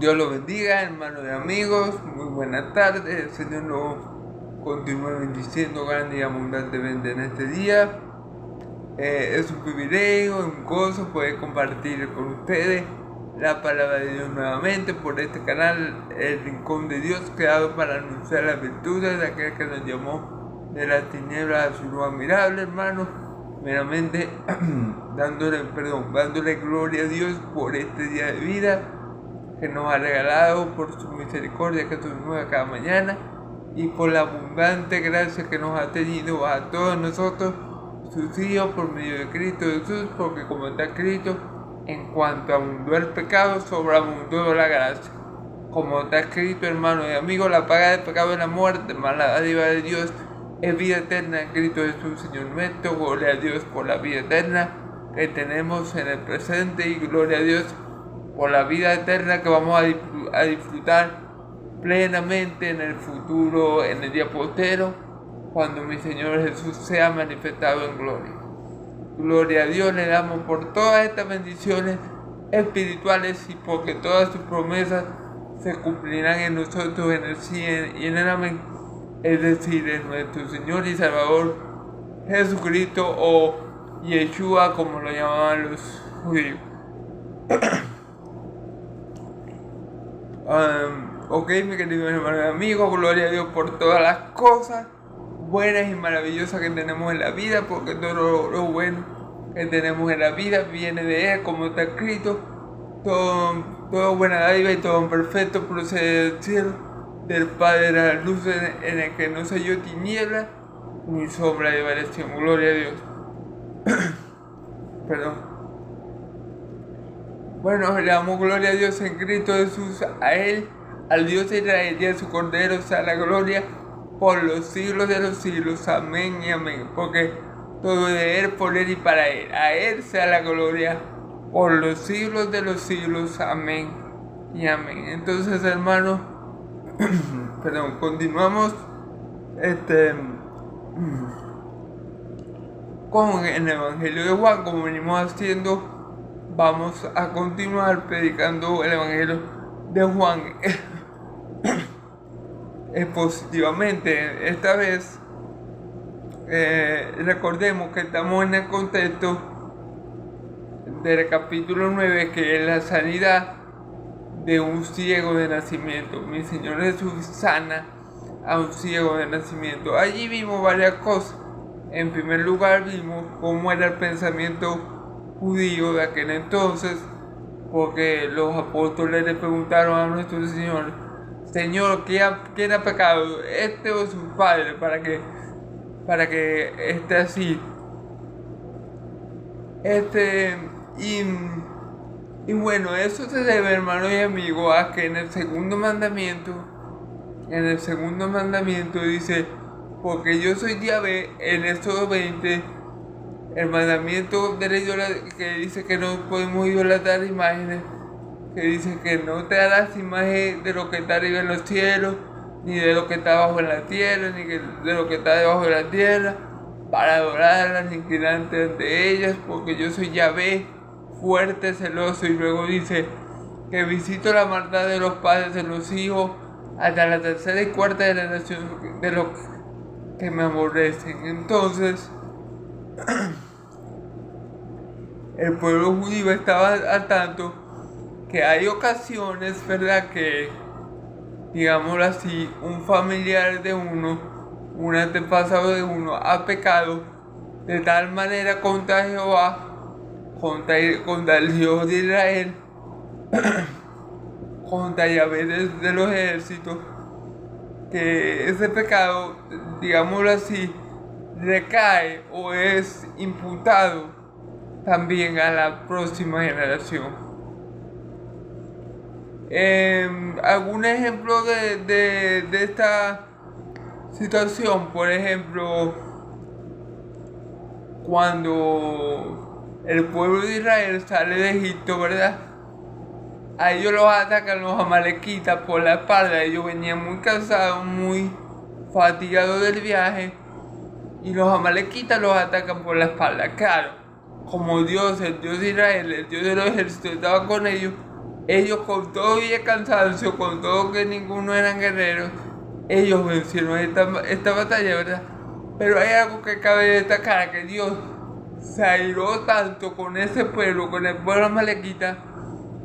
Dios los bendiga, hermanos y amigos. Muy buenas tardes. El Señor nos continúe bendiciendo grande y abundantemente en este día. Es un privilegio, un gozo poder compartir con ustedes la palabra de Dios nuevamente por este canal, El Rincón de Dios, creado para anunciar las virtudes de aquel que nos llamó de las tinieblas a su luz admirable, hermanos. Meramente dándole gloria a Dios por este día de vida que nos ha regalado, por su misericordia que se renueva cada mañana y por la abundante gracia que nos ha tenido a todos nosotros, sus hijos, por medio de Cristo Jesús, porque como está escrito, en cuanto abundó el pecado, sobreabundó la gracia. Como está escrito, hermanos y amigos, la paga del pecado es la muerte, mas la dádiva de Dios es vida eterna en Cristo Jesús, Señor nuestro. Gloria a Dios por la vida eterna que tenemos en el presente y gloria a Dios por la vida eterna que vamos a disfrutar plenamente en el futuro, en el día postero, cuando mi Señor Jesús sea manifestado en gloria. Gloria a Dios le damos por todas estas bendiciones espirituales y porque todas sus promesas se cumplirán en nosotros en el sí y en el amén, es decir, en nuestro Señor y Salvador Jesucristo, o Yeshua como lo llamaban los judíos. Ok, mi querido hermano y amigo, gloria a Dios por todas las cosas buenas y maravillosas que tenemos en la vida, porque todo lo bueno que tenemos en la vida viene de Él, como está escrito. Todo buena dádiva y todo perfecto procede del cielo, del Padre de la luz, en el que no se halló tiniebla ni sombra de variación. Gloria a Dios. Perdón. Bueno, le damos gloria a Dios en Cristo Jesús, a Él, al Dios de Israel y a su Cordero, sea la gloria por los siglos de los siglos. Amén y amén. Porque todo de Él, por Él y para Él. A Él sea la gloria por los siglos de los siglos. Amén y amén. Entonces, hermanos, continuamos con el Evangelio de Juan, como venimos haciendo. Vamos a continuar predicando el Evangelio de Juan positivamente. Esta vez recordemos que estamos en el contexto del capítulo 9, que es la sanidad de un ciego de nacimiento. Mi Señor Jesús sana a un ciego de nacimiento. Allí vimos varias cosas. En primer lugar, vimos cómo era el pensamiento judío de aquel entonces, porque los apóstoles le preguntaron a nuestro Señor: Señor, ¿quién ha pecado, este o su padre, para que esté así? Y bueno, eso se debe, hermanos y amigos, a que en el segundo mandamiento dice: porque yo soy Yahvé. En Éxodo 20, el mandamiento de la idolatría, que dice que no podemos idolatrar imágenes, que dice que no te harás imagen de lo que está arriba en los cielos, ni de lo que está abajo en la tierra, ni de lo que está debajo de la tierra, para adorarlas ni inclinarte ante ellas, porque yo soy Yahvé, fuerte, celoso. Y luego dice que visito la maldad de los padres en los hijos hasta la tercera y cuarta generación de los que me aborrecen. Entonces, el pueblo judío estaba al tanto que hay ocasiones, ¿verdad?, que, digámoslo así, un familiar de uno, un antepasado de uno, ha pecado de tal manera contra Jehová, contra el Dios de Israel, contra Yahvé de los ejércitos, que ese pecado, digámoslo así, recae o es imputado también a la próxima generación. Algún ejemplo de esta situación, por ejemplo, cuando el pueblo de Israel sale de Egipto, ¿verdad? A ellos los atacan los amalequitas por la espalda. Ellos venían muy cansados, muy fatigados del viaje, y los amalequitas los atacan por la espalda. Claro, como Dios, el Dios de Israel, el Dios de los ejércitos, estaba con ellos, Ellos con todo y el cansancio, con todo que ninguno eran guerreros, ellos vencieron esta batalla, ¿verdad? Pero hay algo que cabe destacar, que Dios se airó tanto con ese pueblo, con el pueblo amalequita,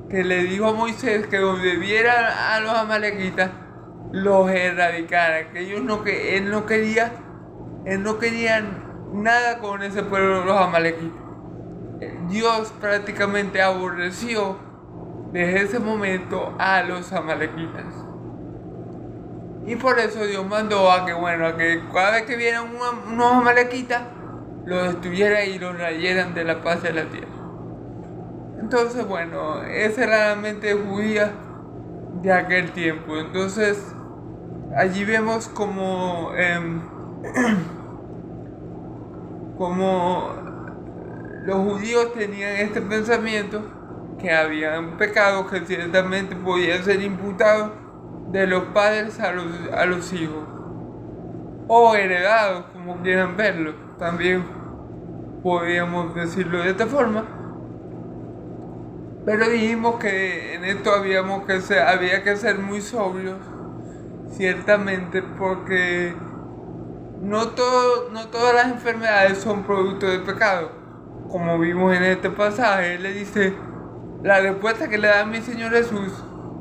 que le dijo a Moisés que donde viera a los amalequitas, los erradicara, que él no quería nada con ese pueblo, los amalequitas. Dios prácticamente aborreció desde ese momento a los amalequitas. Y por eso Dios mandó a que cada vez que vieran unos amalequitas, los destruyera y los rayeran de la paz de la tierra. Entonces, esa era la mente judía de aquel tiempo. Entonces, allí vemos como los judíos tenían este pensamiento, que habían pecados que ciertamente podían ser imputados de los padres a los hijos, o heredados, como quieran verlo. También podríamos decirlo de esta forma. Pero dijimos que en esto había que ser muy sobrios, ciertamente, porque no todas las enfermedades son producto del pecado. Como vimos en este pasaje, él le dice, la respuesta que le da a mi Señor Jesús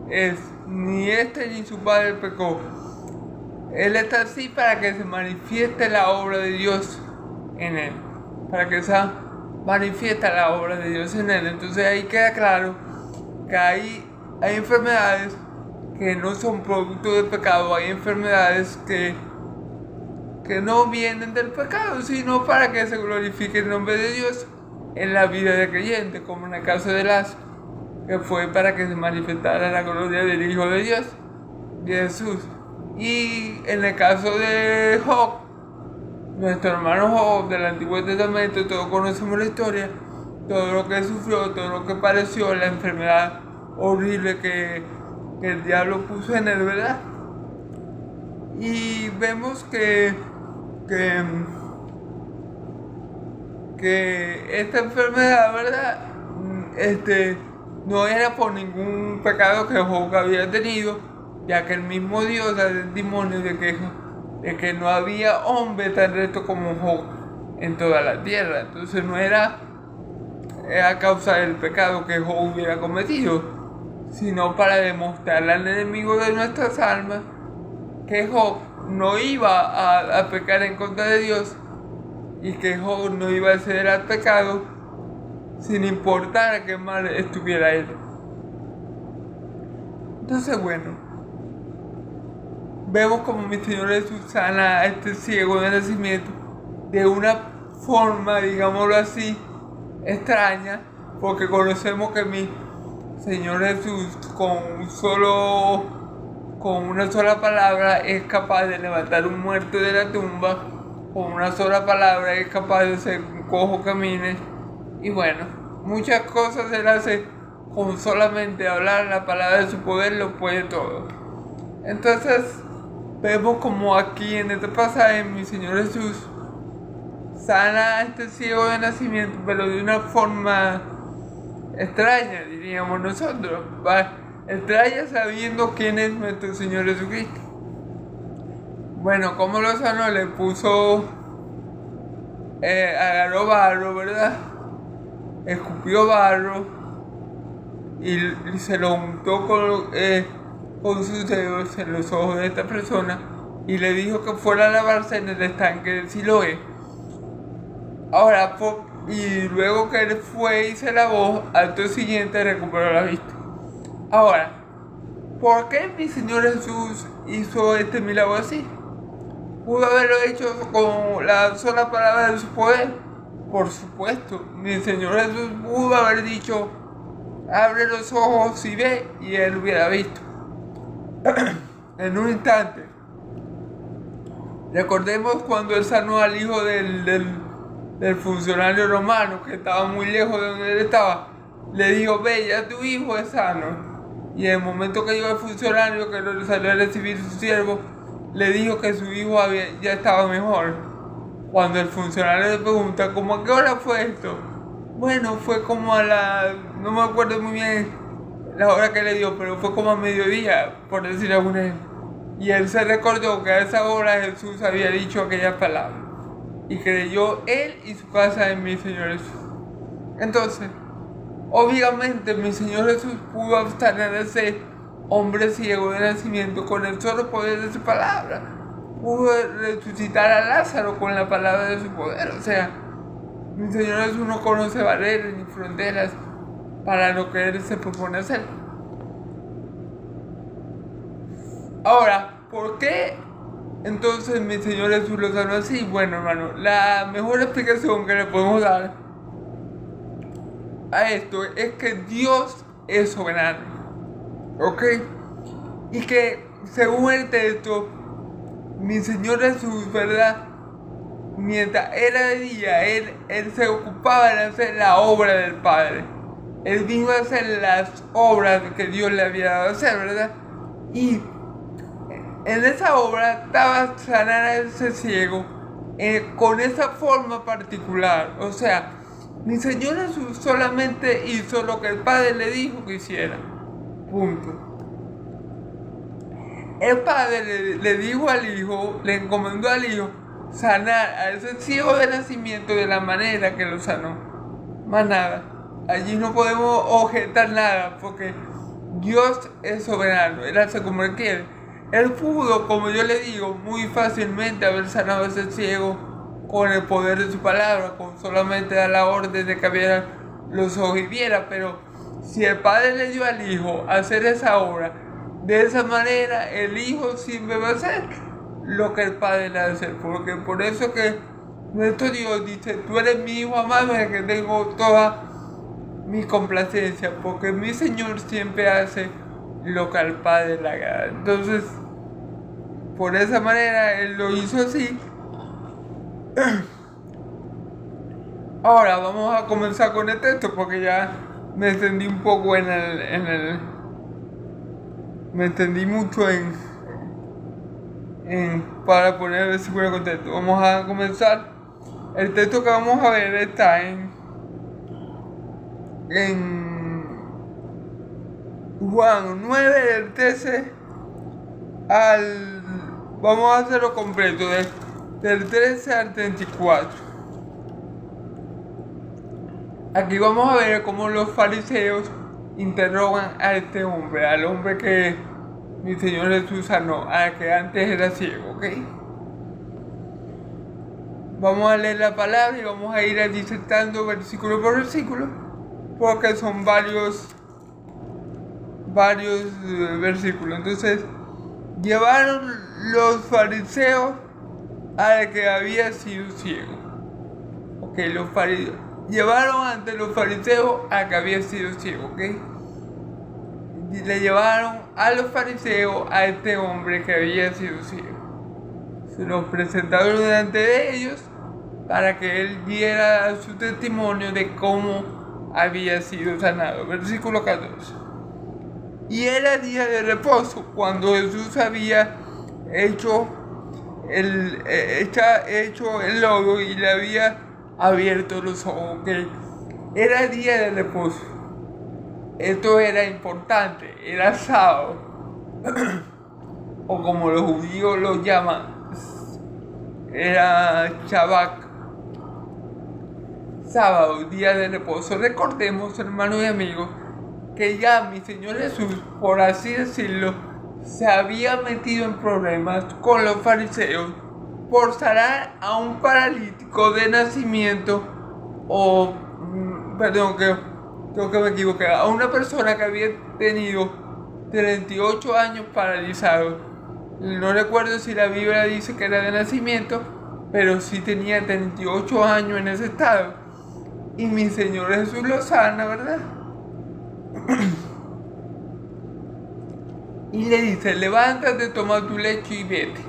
es, ni ni su padre pecó. Él está así para que se manifieste la obra de Dios en él, para que se manifiesta la obra de Dios en él. Entonces ahí queda claro que hay enfermedades que no son producto del pecado, hay enfermedades que no vienen del pecado, sino para que se glorifique el nombre de Dios en la vida del creyente, como en el caso de Lázaro, que fue para que se manifestara la gloria del Hijo de Dios, de Jesús. Y en el caso de Job, nuestro hermano Job del Antiguo Testamento, todos conocemos la historia, todo lo que sufrió, todo lo que padeció, la enfermedad horrible que el diablo puso en él, ¿verdad? Y vemos que esta enfermedad, ¿verdad? No era por ningún pecado que Job había tenido, ya que el mismo Dios da testimonio de que no había hombre tan recto como Job en toda la tierra. Entonces no era a causa del pecado que Job hubiera cometido, sino para demostrar al enemigo de nuestras almas que Job no iba a pecar en contra de Dios, y que Job no iba a ceder al pecado sin importar a qué mal estuviera él. Entonces, vemos como mi Señor Jesús sana a este ciego de nacimiento de una forma, digámoslo así, extraña, porque conocemos que mi Señor Jesús con una sola palabra es capaz de levantar un muerto de la tumba, con una sola palabra es capaz de hacer un cojo camine, y muchas cosas Él hace con solamente hablar la palabra de su poder, lo puede todo. Entonces vemos como aquí en este pasaje mi Señor Jesús sana a este ciego de nacimiento, pero de una forma extraña, diríamos nosotros, extraña sabiendo quién es nuestro Señor Jesucristo. ¿Cómo lo sanó? Le puso, agarró barro, ¿verdad? Escupió barro y se lo untó con sus dedos en los ojos de esta persona y le dijo que fuera a lavarse en el estanque de Siloé. Ahora, y luego que él fue y se lavó, al día siguiente recuperó la vista. Ahora, ¿por qué mi Señor Jesús hizo este milagro así? ¿Pudo haberlo hecho con la sola palabra de su poder? Por supuesto, mi Señor Jesús pudo haber dicho, abre los ojos y ve, y él hubiera visto en un instante. Recordemos cuando él sanó al hijo del funcionario romano, que estaba muy lejos de donde él estaba. Le dijo, ve, ya tu hijo es sano. Y en el momento que llegó el funcionario, que lo salió a recibir su siervo, le dijo que su hijo ya estaba mejor. Cuando el funcionario le pregunta, ¿cómo a qué hora fue esto? Fue como no me acuerdo muy bien la hora que le dio, pero fue como a mediodía, por decir algún ejemplo. Y él se recordó que a esa hora Jesús había dicho aquella palabra. Y creyó él y su casa en mi Señor Jesús. Entonces, obviamente mi Señor Jesús pudo sanar a ese hombre ciego de nacimiento con el solo poder de su palabra. Pudo resucitar a Lázaro con la palabra de su poder. O sea, mi Señor Jesús no conoce barreras ni fronteras para lo que Él se propone hacer. Ahora, ¿por qué entonces mi Señor Jesús lo sanó así? Bueno, hermano, la mejor explicación que le podemos dar a esto es que Dios es soberano, ¿ok? Y que según el texto, mi Señor Jesús, ¿verdad? Mientras era de día, él se ocupaba de hacer la obra del Padre. Él vino a hacer las obras que Dios le había dado a hacer, ¿verdad? Y en esa obra estaba sanar a ese ciego con esa forma particular. O sea, mi Señor Jesús solamente hizo lo que el Padre le dijo que hiciera. Punto. El Padre le dijo al Hijo, le encomendó al Hijo sanar a ese ciego de nacimiento de la manera que lo sanó. Más nada. Allí no podemos objetar nada porque Dios es soberano. Él hace como Él quiere. Él pudo, como yo le digo, muy fácilmente haber sanado a ese ciego con el poder de su palabra, con solamente dar la orden de que abriera los ojos y viera. Pero si el Padre le dio al Hijo hacer esa obra, de esa manera el Hijo siempre va a hacer lo que el Padre le hace. Porque por eso que nuestro Dios dice: tú eres mi Hijo amado en el que tengo toda mi complacencia, porque mi Señor siempre hace lo que al Padre le agrada. Entonces, por esa manera Él lo hizo así. Ahora vamos a comenzar con el texto porque ya me extendí un poco me extendí mucho para poner el versículo de contexto. Vamos a comenzar. El texto que vamos a ver está en Juan 9, del 13 al... Vamos a hacerlo completo, del 13 al 34. Aquí vamos a ver cómo los fariseos interrogan a este hombre, al hombre que mi Señor Jesús sanó, al que antes era ciego, ¿ok? Vamos a leer la palabra y vamos a ir disertando versículo por versículo, porque son varios versículos. Entonces, llevaron los fariseos al que había sido ciego. Ok, los fariseos llevaron ante los fariseos al que había sido ciego, ok. Y le llevaron a los fariseos a este hombre que había sido ciego. Se los presentaron delante de ellos para que él diera su testimonio de cómo había sido sanado. Versículo 14. Y era día de reposo cuando Jesús había hecho el lodo y le había abierto los ojos. Okay. Era día de reposo. Esto era importante. Era sábado. O como los judíos lo llaman, era Shabbat. Sábado, día de reposo. Recordemos, hermanos y amigos, que ya mi Señor Jesús, por así decirlo, se había metido en problemas con los fariseos por sanar a un paralítico de nacimiento, creo que me equivoqué, a una persona que había tenido 38 años paralizado. No recuerdo si la Biblia dice que era de nacimiento, pero sí tenía 38 años en ese estado. Y mi Señor Jesús lo sana, ¿verdad? Y le dice: levántate, toma tu lecho y vete.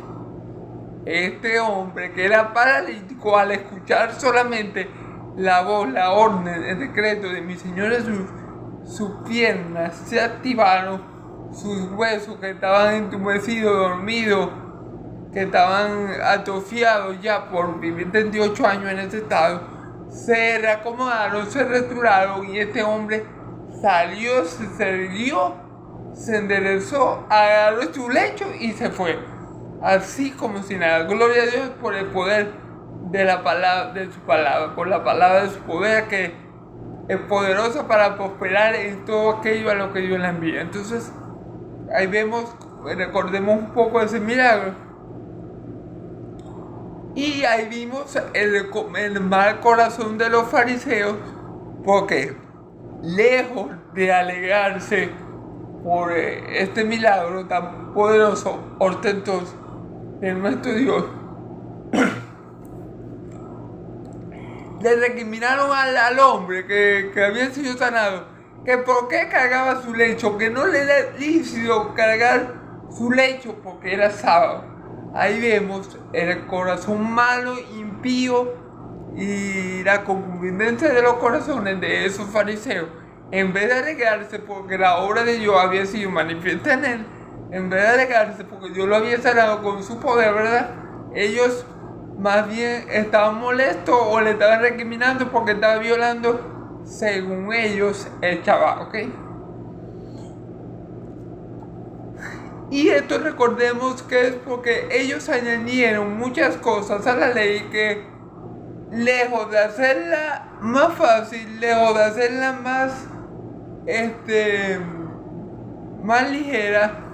Este hombre, que era paralítico, al escuchar solamente la voz, la orden, el decreto de mi Señor Jesús, sus piernas se activaron, sus huesos que estaban entumecidos, dormidos, que estaban atrofiados ya por vivir 38 años en ese estado, se reacomodaron, se restauraron, y este hombre salió, se sirvió, se enderezó, agarró su lecho y se fue. Así como si nada. Gloria a Dios por el poder de la palabra, de su palabra, por la palabra de su poder que es poderosa para prosperar en todo aquello a lo que Dios le envía. Entonces, ahí vemos, recordemos un poco ese milagro. Y ahí vimos el mal corazón de los fariseos, porque lejos de alegrarse por este milagro tan poderoso, portentoso de nuestro Dios, le recriminaron al hombre que había sido sanado, que por qué cargaba su lecho, que no le era lícito cargar su lecho porque era sábado. Ahí vemos el corazón malo, impío y la concupiscencia de los corazones de esos fariseos. En vez de alegrarse porque la obra de Dios había sido manifiesta en él, en vez de alegrarse porque Dios lo había sanado con su poder, ¿verdad? Ellos más bien estaban molestos o le estaban recriminando porque estaba violando, según ellos, el Shabbat, ¿ok? Y esto recordemos que es porque ellos añadieron muchas cosas a la ley que, lejos de hacerla más fácil, lejos de hacerla más ligera,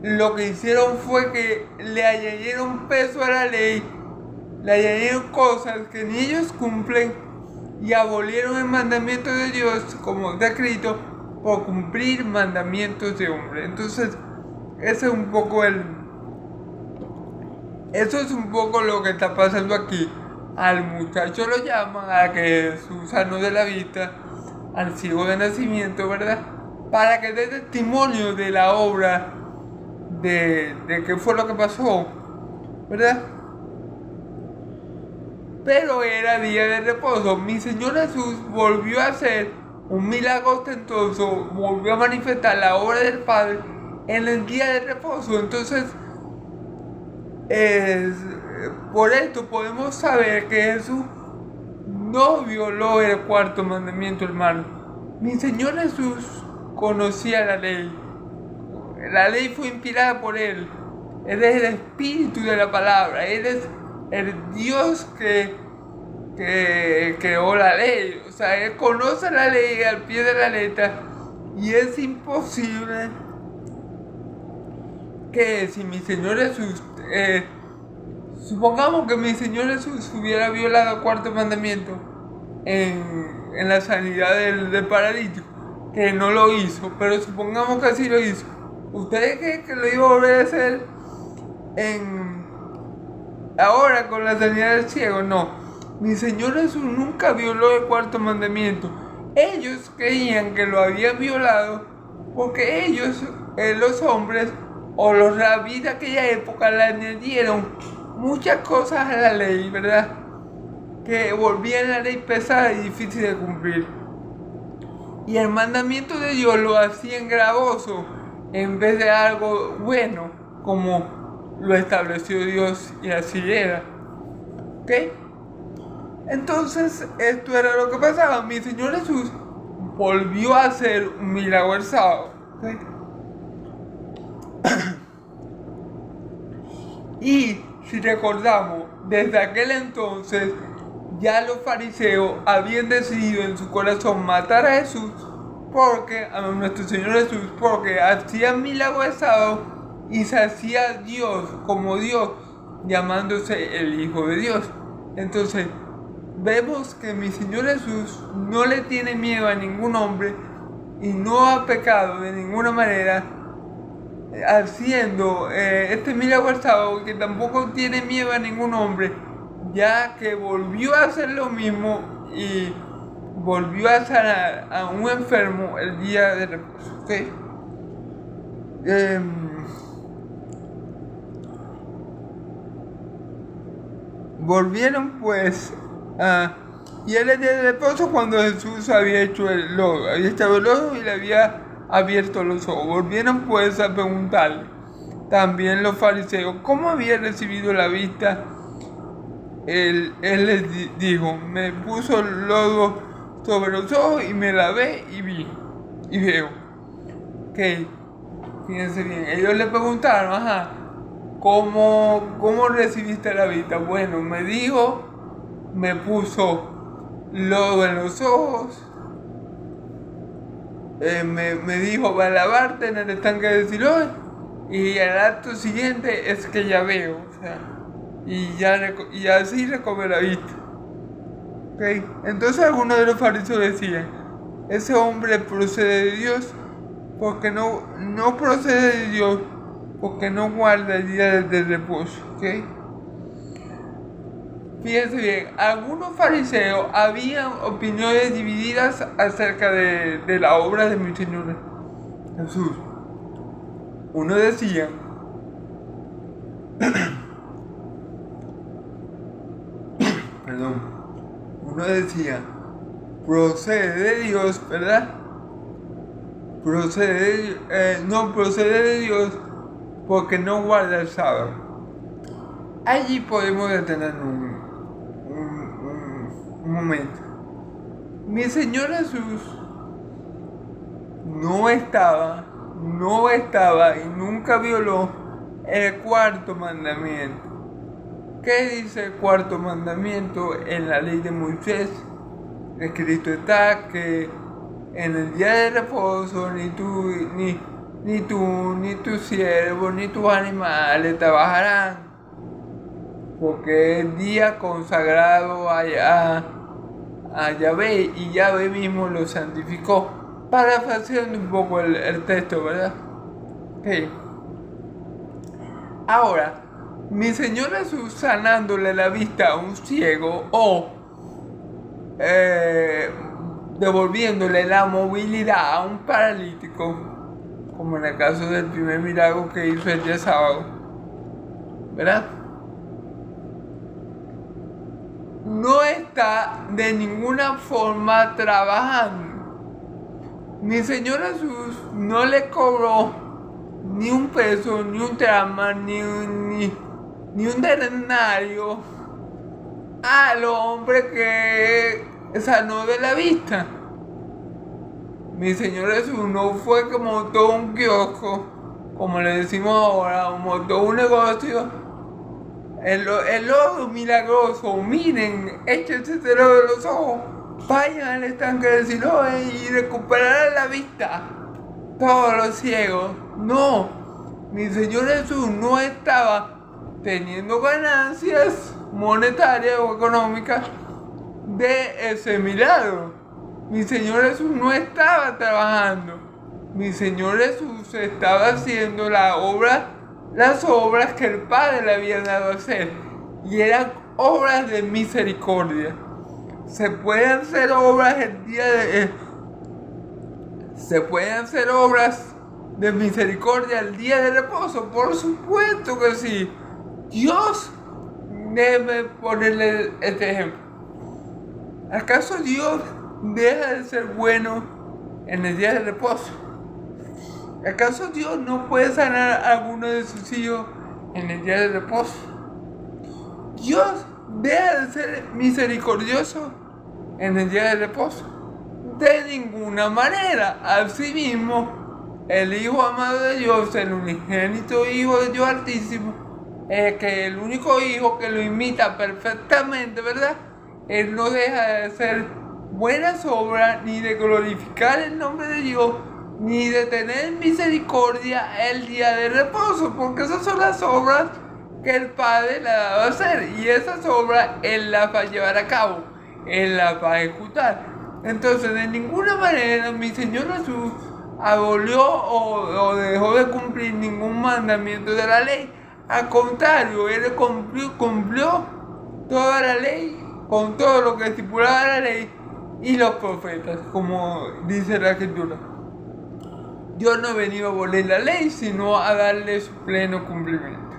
lo que hicieron fue que le añadieron peso a la ley, le añadieron cosas que ni ellos cumplen y abolieron el mandamiento de Dios, como está escrito, por cumplir mandamientos de hombre. Entonces, eso es un poco lo que está pasando aquí. Al muchacho lo llaman, a que Jesús sanó de la vista, al ciego de nacimiento, ¿verdad? Para que dé testimonio de la obra, de qué fue lo que pasó, ¿verdad? Pero era día de reposo. Mi Señor Jesús volvió a hacer un milagro ostentoso, volvió a manifestar la obra del Padre en el día de reposo. Entonces, por esto podemos saber que Jesús no violó el cuarto mandamiento, hermano. Mi Señor Jesús conocía la ley. La ley fue inspirada por Él. Él es el espíritu de la palabra. Él es el Dios que creó la ley. O sea, Él conoce la ley al pie de la letra. Y es imposible que si mi Señor Jesús, supongamos que mi Señor Jesús hubiera violado el cuarto mandamiento en la sanidad del paralítico, que no lo hizo, pero supongamos que así lo hizo. ¿Ustedes creen que lo iba a volver a hacer ahora con la sanidad del ciego? No. Mi Señor Jesús nunca violó el cuarto mandamiento. Ellos creían que lo habían violado porque ellos, los hombres o los rabís de aquella época, le añadieron muchas cosas a la ley, ¿verdad? Que volvían la ley pesada y difícil de cumplir. Y el mandamiento de Dios lo hacían gravoso en vez de algo bueno, como lo estableció Dios, y así era. ¿Ok? Entonces, esto era lo que pasaba. Mi Señor Jesús volvió a hacer un milagro el sábado. ¿Okay? Y si recordamos, desde aquel entonces ya los fariseos habían decidido en su corazón matar a Jesús, a nuestro Señor Jesús, porque hacía milagros el sábado y se hacía Dios como Dios, llamándose el Hijo de Dios. Entonces, vemos que mi Señor Jesús no le tiene miedo a ningún hombre y no ha pecado de ninguna manera haciendo este milagro el sábado, que tampoco tiene miedo a ningún hombre, ya que volvió a hacer lo mismo y volvió a sanar a un enfermo el día de reposo. ¿Okay? Volvieron pues y era el día de reposo cuando Jesús había hecho el lodo, había echado el lodo y le había abierto los ojos. Volvieron pues a preguntarle también los fariseos cómo había recibido la vista. Él les dijo: me puso el lodo sobre los ojos y me lavé y vi. y veo. Ok, fíjense bien, ellos le preguntaron, ajá, ¿cómo recibiste la vista? Bueno, me dijo, me puso lodo en los ojos, me dijo, va a lavarte en el estanque de Siloé, y el acto siguiente es que ya veo, o sea, y así recobré la vista. Okay. Entonces algunos de los fariseos decían, ese hombre procede de Dios, porque no procede de Dios, porque no guarda el día del reposo. ¿Okay? Fíjense bien, algunos fariseos habían opiniones divididas acerca de la obra de mi Señor Jesús. Uno decía, uno decía, procede de Dios, ¿verdad? No procede de Dios porque no guarda el sábado. Allí podemos detenernos un momento. Mi Señor Jesús no estaba y nunca violó el cuarto mandamiento. ¿Qué dice el cuarto mandamiento en la ley de Moisés? Escrito está que en el día de reposo ni tú, ni tus siervos, ni tus animales trabajarán, porque es día consagrado a Yahvé, y Yahvé mismo lo santificó. Parafraseando un poco el texto, ¿verdad? Okay. Ahora, mi Señor Jesús sanándole la vista a un ciego o devolviéndole la movilidad a un paralítico, como en el caso del primer milagro que hizo el día sábado, ¿verdad? No está de ninguna forma trabajando. Mi Señor Jesús no le cobró ni un peso, ni un drama, ni un denario al hombre que sanó de la vista. Mi Señor Jesús no fue como todo un kiosco, como le decimos ahora, como todo un negocio. El lodo milagroso, miren, échense ese lodo de los ojos, vayan al estanque de Siloé y recuperarán la vista. Todos los ciegos. No, mi Señor Jesús no estaba teniendo ganancias monetarias o económicas de ese milagro. Mi Señor Jesús no estaba trabajando. Mi Señor Jesús estaba haciendo las obras que el Padre le había dado a hacer. Y eran obras de misericordia. Se pueden hacer obras se pueden hacer obras de misericordia el día de reposo, por supuesto que sí. Dios debe ponerle este ejemplo. ¿Acaso Dios deja de ser bueno en el día de reposo? ¿Acaso Dios no puede sanar a alguno de sus hijos en el día de reposo? ¿Dios deja de ser misericordioso en el día de reposo? De ninguna manera. Asimismo, el Hijo amado de Dios, el unigénito Hijo de Dios Altísimo, que el único Hijo que lo imita perfectamente, ¿verdad? Él no deja de hacer buenas obras, ni de glorificar el nombre de Dios, ni de tener misericordia el día de reposo, porque esas son las obras que el Padre le ha dado a hacer, y esas obras Él las va a llevar a cabo, Él las va a ejecutar. Entonces, de ninguna manera mi Señor Jesús abolió o dejó de cumplir ningún mandamiento de la ley. Al contrario, Él cumplió toda la ley, con todo lo que estipulaba la ley y los profetas, como dice la Escritura. Dios no ha venido a abolir la ley, sino a darle su pleno cumplimiento.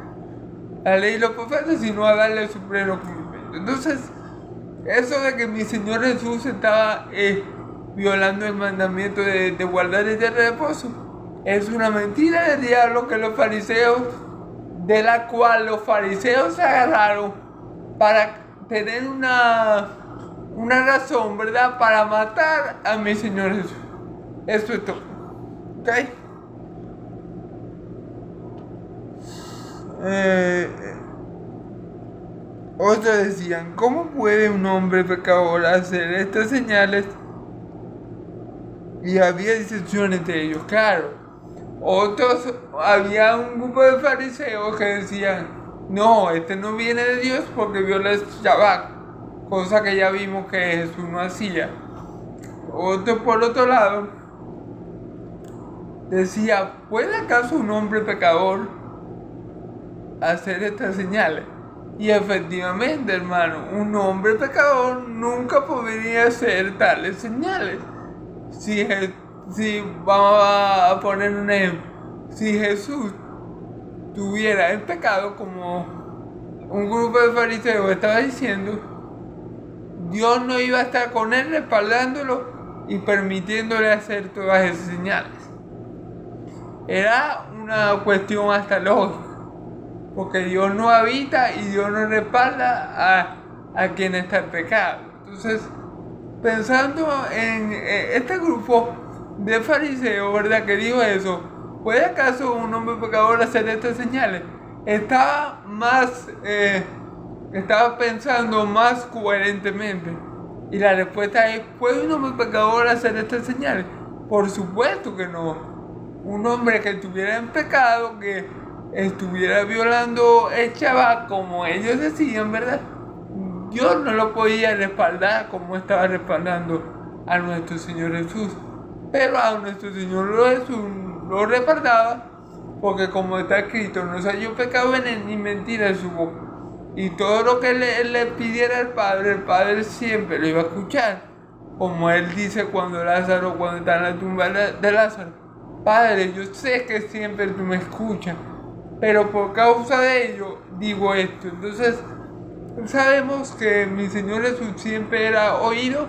La ley y los profetas, sino a darle su pleno cumplimiento. Entonces, eso de que mi Señor Jesús estaba violando el mandamiento de guardar el día de reposo es una mentira del diablo de la cual los fariseos se agarraron para tener una razón, ¿verdad?, para matar a mi Señor Jesús. Eso es todo. ¿Ok? Otros decían, ¿cómo puede un hombre pecador hacer estas señales? Y había discusión entre ellos, claro. Otros, había un grupo de fariseos que decían, no, este no viene de Dios porque viola el Shabbat, cosa que ya vimos que Jesús no hacía. Otro, por otro lado, decía, ¿puede acaso un hombre pecador hacer estas señales? Y efectivamente, hermano, un hombre pecador nunca podría hacer tales señales. Si vamos a poner un ejemplo, si Jesús tuviera el pecado como un grupo de fariseos estaba diciendo, Dios no iba a estar con él respaldándolo y permitiéndole hacer todas esas señales. Era una cuestión hasta lógica, porque Dios no habita y Dios no respalda a quien está en pecado. Entonces, pensando en este grupo de fariseos, ¿verdad?, que dijo eso, ¿puede acaso un hombre pecador hacer estas señales? Estaba pensando más coherentemente. Y la respuesta es, ¿puede un hombre pecador hacer estas señales? Por supuesto que no. Un hombre que estuviera en pecado, que estuviera violando el Shabbat como ellos decían, ¿verdad?, Dios no lo podía respaldar como estaba respaldando a nuestro Señor Jesús. Pero a nuestro Señor Jesús lo respaldaba porque, como está escrito, no se halló pecado en él ni mentira en su boca. Y todo lo que le pidiera al Padre, el Padre siempre lo iba a escuchar. Como él dice cuando está en la tumba de Lázaro. Padre, yo sé que siempre tú me escuchas, pero por causa de ello digo esto. Entonces, sabemos que mi Señor Jesús siempre era oído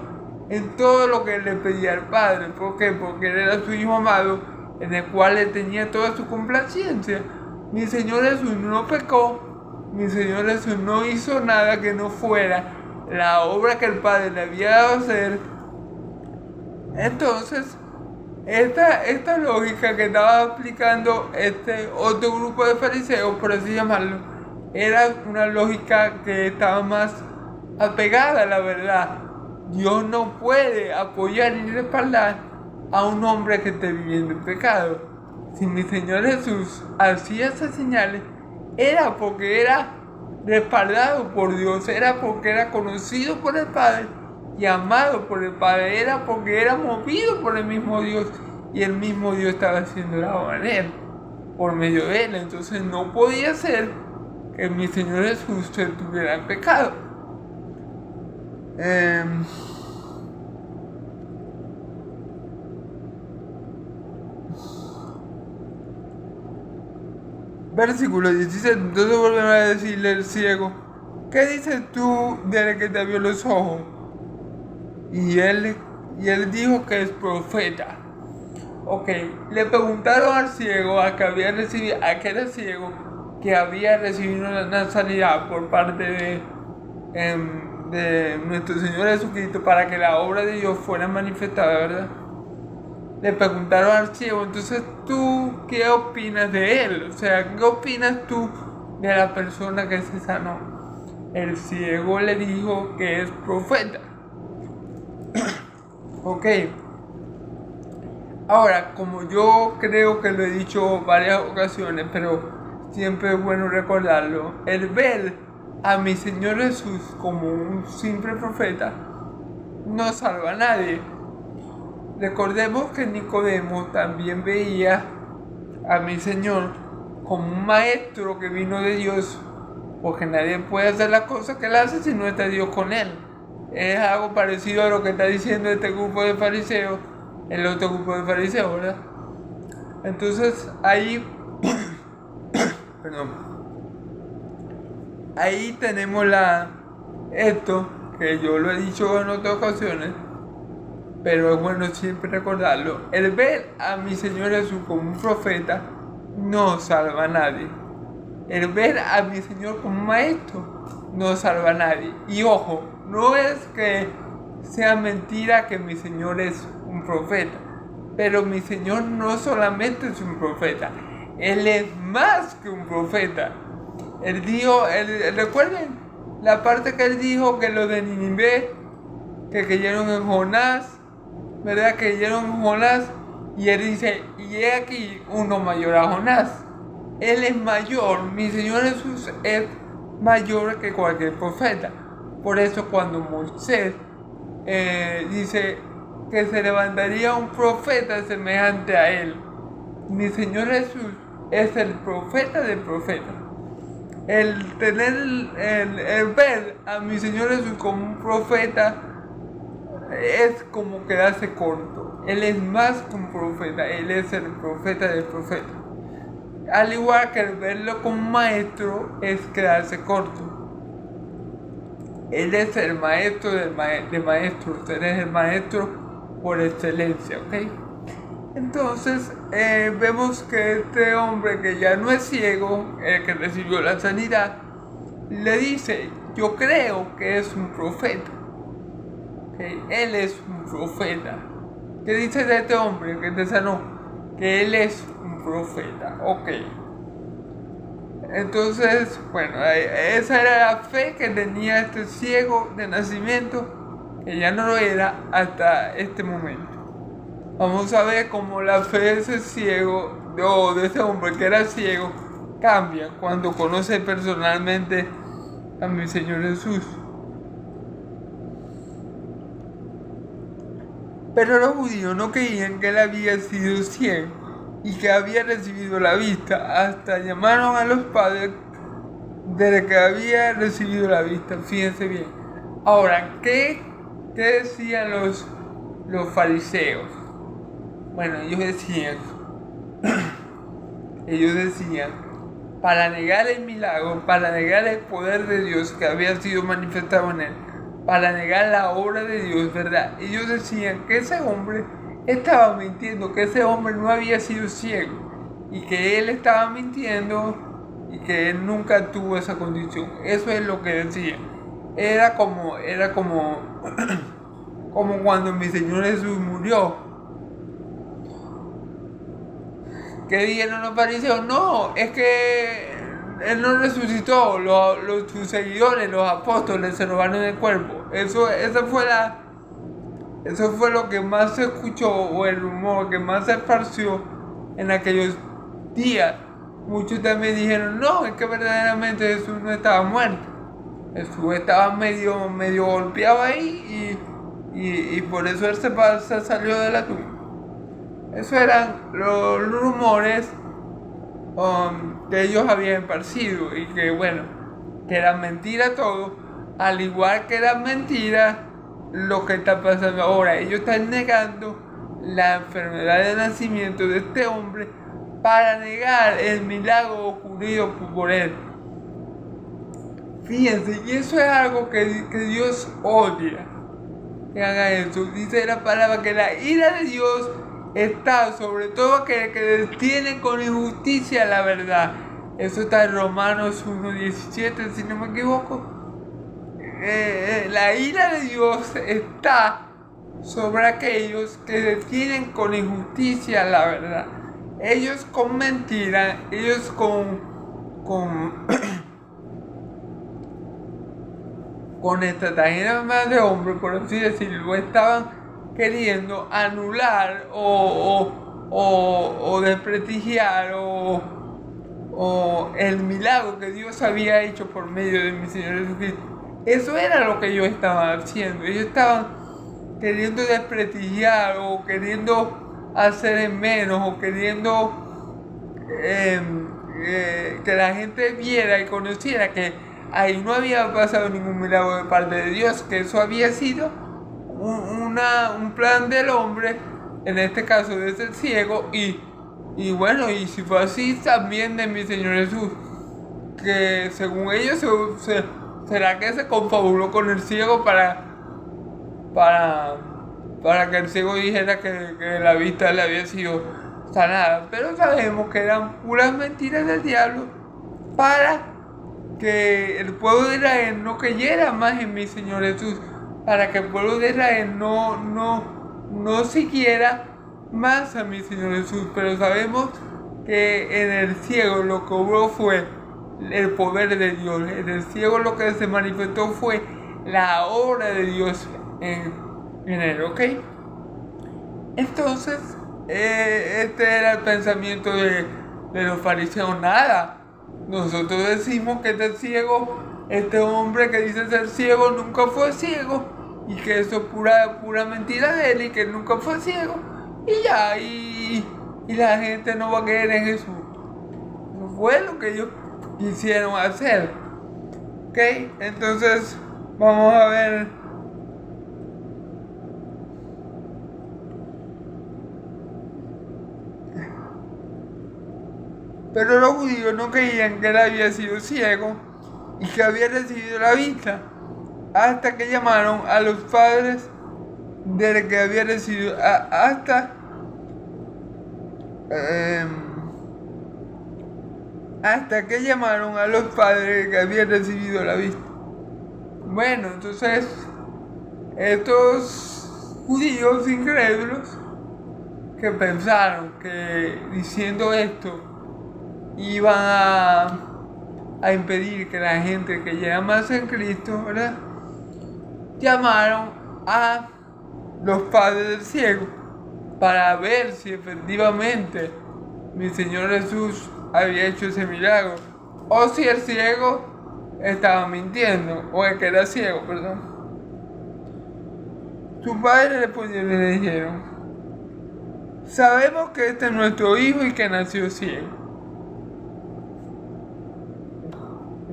en todo lo que le pedía al Padre. ¿Por qué? Porque él era su Hijo amado, en el cual le tenía toda su complacencia. Mi Señor Jesús no pecó, mi Señor Jesús no hizo nada que no fuera la obra que el Padre le había dado a hacer. Entonces, esta lógica que estaba aplicando este otro grupo de fariseos, por así llamarlo, era una lógica que estaba más apegada a la verdad. Dios no puede apoyar ni respaldar a un hombre que esté viviendo en pecado. Si mi Señor Jesús hacía esas señales, era porque era respaldado por Dios, era porque era conocido por el Padre y amado por el Padre, era porque era movido por el mismo Dios y el mismo Dios estaba haciendo la obra en él, por medio de él. Entonces no podía ser que mi Señor Jesús estuviera en pecado. Versículo 17. Entonces volvieron a decirle al ciego, ¿qué dices tú del que te abrió los ojos? Y él dijo que es profeta. Ok, le preguntaron al ciego, aquel era ciego, que había recibido una sanidad por parte de nuestro Señor Jesucristo para que la obra de Dios fuera manifestada, ¿verdad? Le preguntaron al ciego, entonces, ¿tú qué opinas de él? O sea, ¿qué opinas tú de la persona que se sanó? El ciego le dijo que es profeta. Ok. Ahora, como yo creo que lo he dicho varias ocasiones, pero siempre es bueno recordarlo, el ver a mi Señor Jesús como un simple profeta no salva a nadie. Recordemos que Nicodemo también veía a mi Señor como un maestro que vino de Dios, porque nadie puede hacer las cosas que él hace si no está Dios con él. Es algo parecido a lo que está diciendo este grupo de fariseos, el otro grupo de fariseos, ¿verdad? Entonces ahí ahí tenemos esto que yo lo he dicho en otras ocasiones, pero es bueno siempre recordarlo. El ver a mi Señor Jesús como un profeta no salva a nadie. El ver a mi Señor como un maestro no salva a nadie. Y ojo, no es que sea mentira que mi Señor es un profeta, Pero mi Señor no solamente es un profeta, Él es más que un profeta. Él dijo, recuerden la parte que Él dijo que los de Nínive, que creyeron en Jonás, ¿verdad? Que creyeron en Jonás, y Él dice, y he aquí uno mayor a Jonás. Él es mayor, mi Señor Jesús es mayor que cualquier profeta. Por eso cuando Moisés dice que se levantaría un profeta semejante a Él, mi Señor Jesús es el profeta del profeta. El tener, el ver a mi Señor Jesús como un profeta es como quedarse corto. Él es más que un profeta, Él es el profeta del profeta. Al igual que el verlo como maestro es quedarse corto. Él es el maestro de maestros, Él es el maestro por excelencia, ¿ok? Entonces vemos que este hombre que ya no es ciego, el que recibió la sanidad, le dice, yo creo que es un profeta, ¿okay? Él es un profeta. ¿Qué dice de este hombre que te sanó? Que él es un profeta, ok. Entonces, bueno, esa era la fe que tenía este ciego de nacimiento, que ya no lo era hasta este momento. Vamos a ver cómo la fe de ese ciego, o de ese hombre que era ciego, cambia cuando conoce personalmente a mi Señor Jesús. Pero los judíos no creían que él había sido ciego y que había recibido la vista, hasta llamaron a los padres desde que había recibido la vista. Fíjense bien. Ahora, ¿qué decían los fariseos? Bueno, ellos decían, para negar el milagro, para negar el poder de Dios que había sido manifestado en él, para negar la obra de Dios, ¿verdad? Ellos decían que ese hombre estaba mintiendo, que ese hombre no había sido ciego y que él estaba mintiendo y que él nunca tuvo esa condición. Eso es lo que decían. Era como como cuando mi Señor Jesús murió. ¿Qué dijeron los fariseos? No, es que él no resucitó, sus seguidores, los apóstoles se robaron el cuerpo. Eso fue lo que más se escuchó, o el rumor que más se esparció en aquellos días. Muchos también dijeron, no, es que verdaderamente Jesús no estaba muerto. Jesús estaba medio golpeado ahí y por eso él se salió de la tumba. Esos eran los rumores que ellos habían esparcido y que bueno, que era mentira todo, al igual que era mentira lo que está pasando ahora. Ellos están negando la enfermedad de nacimiento de este hombre para negar el milagro ocurrido por él. Fíjense, y eso es algo que Dios odia, que haga eso. Dice la palabra que la ira de Dios está sobre todo aquel que detiene con injusticia la verdad. Eso está en Romanos 1:17, si no me equivoco. La ira de Dios está sobre aquellos que detienen con injusticia la verdad. Ellos con mentira, ellos con estratagema de hombre, por así decirlo, estaban queriendo anular o desprestigiar o el milagro que Dios había hecho por medio de mi Señor Jesucristo. Eso era lo que ellos estaban haciendo. Ellos estaban queriendo desprestigiar o queriendo hacer en menos o queriendo que la gente viera y conociera que ahí no había pasado ningún milagro de parte de Dios, que eso había sido un plan del hombre, en este caso de ser ciego, y bueno, y si fue así, también de mi Señor Jesús, que según ellos será que se confabuló con el ciego para que el ciego dijera que la vista le había sido sanada. Pero sabemos que eran puras mentiras del diablo para que el pueblo de Israel no creyera más en mi Señor Jesús, para que el pueblo de Israel no siguiera más a mi Señor Jesús, pero sabemos que en el ciego lo que hubo fue el poder de Dios. En el ciego lo que se manifestó fue la obra de Dios en él, ¿ok? Entonces, este era el pensamiento de los fariseos. Nada, nosotros decimos que este hombre que dice ser ciego nunca fue ciego, y que eso es pura mentira de él, y que él nunca fue ciego, y ya, y la gente no va a creer en Jesús. No fue lo que ellos quisieron hacer, ¿ok? Entonces, vamos a ver. Pero los judíos no creían que él había sido ciego y que había recibido la vista, hasta que llamaron a los padres del que había recibido, hasta que llamaron a los padres que habían recibido la vista. Bueno, entonces estos judíos incrédulos que pensaron que diciendo esto iban a impedir que la gente que llega más en Cristo, ¿verdad?, llamaron a los padres del ciego para ver si efectivamente mi Señor Jesús había hecho ese milagro, o si el ciego estaba mintiendo, o el que era ciego, perdón. Sus padres respondieron y le dijeron: sabemos que este es nuestro hijo y que nació ciego.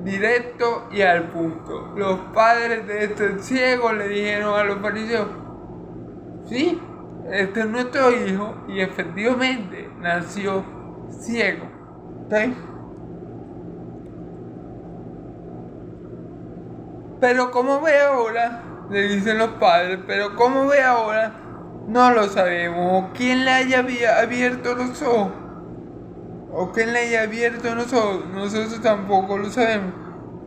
Directo y al punto. Los padres de este ciego le dijeron a los fariseos: sí, este es nuestro hijo y efectivamente nació ciego. ¿Okay? Pero como ve ahora, le dicen los padres, pero como ve ahora, no lo sabemos. O quién le haya abierto los ojos, o quién le haya abierto los ojos, nosotros tampoco lo sabemos.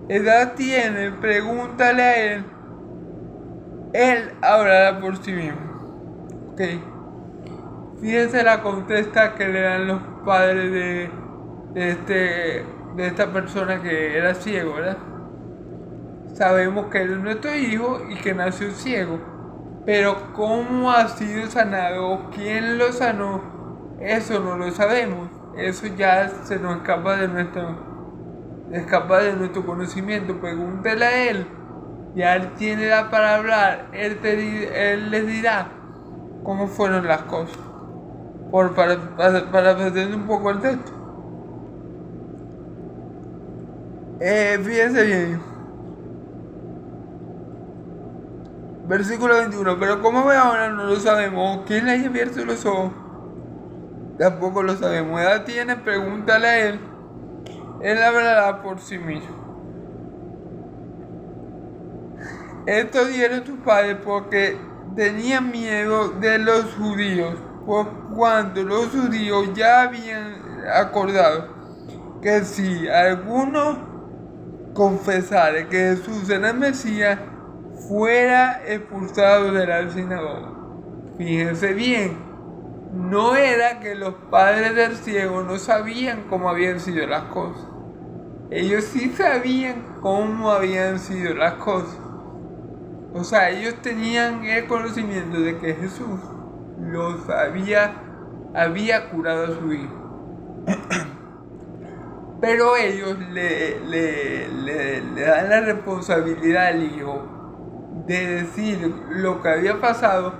Edad tiene, pregúntale a él. Él hablará por sí mismo. Ok. Fíjense la contesta que le dan los padres de esta persona que era ciego, ¿verdad? Sabemos que él es nuestro hijo y que nació ciego, pero cómo ha sido sanado o quién lo sanó, eso no lo sabemos. Eso ya se nos escapa de nuestro conocimiento. Pregúntele a él, ya él tiene la para hablar, él les dirá cómo fueron las cosas. Para hacer un poco el texto. Fíjense bien. Versículo 21. Pero como ve ahora no lo sabemos. ¿Quién le haya abierto los ojos? Tampoco lo sabemos. Edad tiene, pregúntale a él. Él hablará por sí mismo. Esto dieron tus padres porque tenían miedo de los judíos, por cuanto los judíos ya habían acordado que si alguno confesara que Jesús era el Mesías, fuera expulsado de la sinagoga. Fíjense bien, no era que los padres del ciego no sabían cómo habían sido las cosas. Ellos sí sabían cómo habían sido las cosas. O sea, ellos tenían el conocimiento de que Jesús los había curado a su hijo. Pero ellos le dan la responsabilidad al hijo de decir lo que había pasado,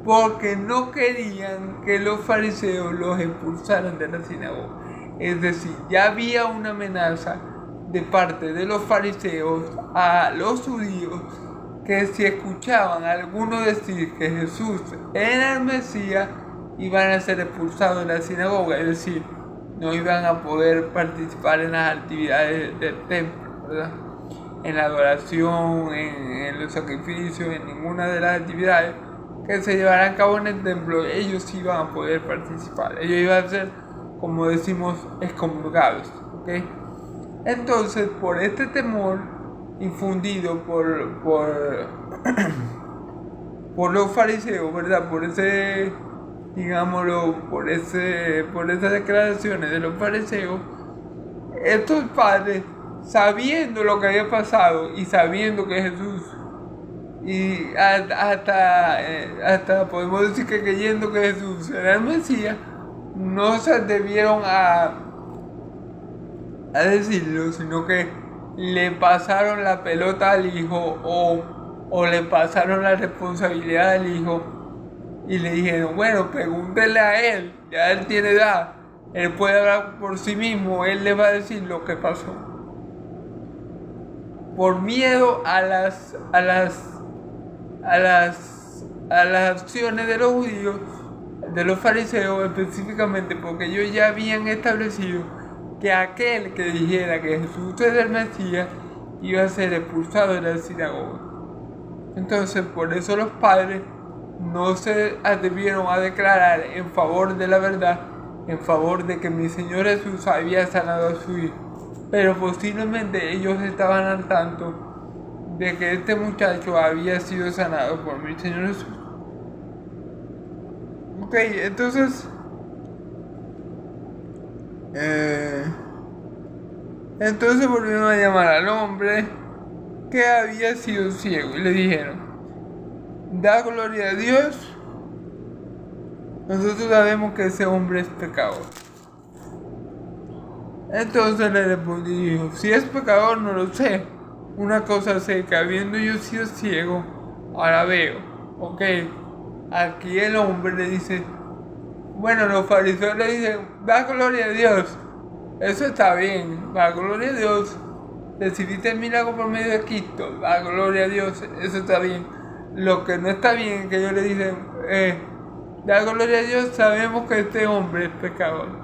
porque no querían que los fariseos los expulsaran de la sinagoga. Es decir, ya había una amenaza de parte de los fariseos a los judíos, que si escuchaban a alguno decir que Jesús era el Mesías, iban a ser expulsados de la sinagoga, es decir, no iban a poder participar en las actividades del templo, ¿verdad? En la adoración, en los sacrificios, en ninguna de las actividades que se llevaran a cabo en el templo, ellos iban a poder participar. Ellos iban a ser, como decimos, excomulgados, ¿ok? Entonces, por este temor infundido por los fariseos, ¿verdad? Por ese digámoslo, por esas declaraciones de los fariseos, estos padres, sabiendo lo que había pasado y sabiendo que Jesús, y hasta podemos decir que creyendo que Jesús era el Mesías, no se atrevieron a decirlo, sino que le pasaron la pelota al hijo o le pasaron la responsabilidad al hijo y le dijeron, bueno, pregúntele a él, ya él tiene edad, él puede hablar por sí mismo, él le va a decir lo que pasó. Por miedo a las acciones de los judíos, de los fariseos específicamente, porque ellos ya habían establecido que aquel que dijera que Jesús era el Mesías iba a ser expulsado de la sinagoga. Entonces, por eso los padres no se atrevieron a declarar en favor de la verdad, en favor de que mi Señor Jesús había sanado a su hijo. Pero posiblemente ellos estaban al tanto de que este muchacho había sido sanado por mi Señor Jesús. Ok, entonces volvieron a llamar al hombre que había sido ciego y le dijeron, da gloria a Dios, nosotros sabemos que ese hombre es pecador. Entonces le respondió y dijo, si es pecador no lo sé, una cosa sé, que habiendo yo sido ciego, ahora veo. Ok, aquí el hombre le dice, bueno, los fariseos le dicen, da gloria a Dios, eso está bien, da gloria a Dios, recibiste el milagro por medio de Cristo, da gloria a Dios, eso está bien. Lo que no está bien es que ellos le dicen, da gloria a Dios, sabemos que este hombre es pecador.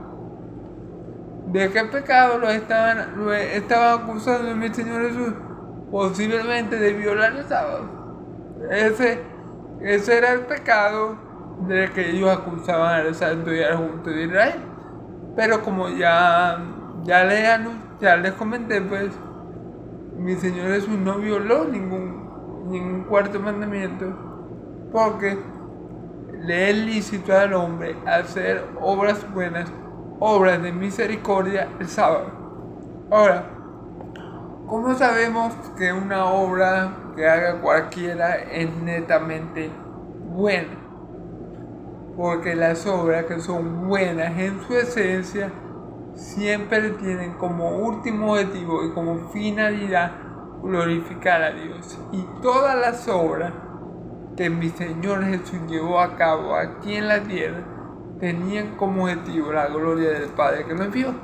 ¿De qué pecado lo estaban acusando mi Señor Jesús? Posiblemente de violar el sábado. Ese era el pecado del que ellos acusaban al santo y al justo de Israel. Pero como ya les comenté, pues mi Señor Jesús no violó ningún cuarto mandamiento, porque le es lícito al hombre hacer obras buenas, obras de misericordia el sábado. Ahora, ¿cómo sabemos que una obra que haga cualquiera es netamente buena? Porque las obras que son buenas en su esencia siempre tienen como último objetivo y como finalidad glorificar a Dios. Y todas las obras que mi Señor Jesús llevó a cabo aquí en la tierra tenían como objetivo la gloria del Padre que lo envió.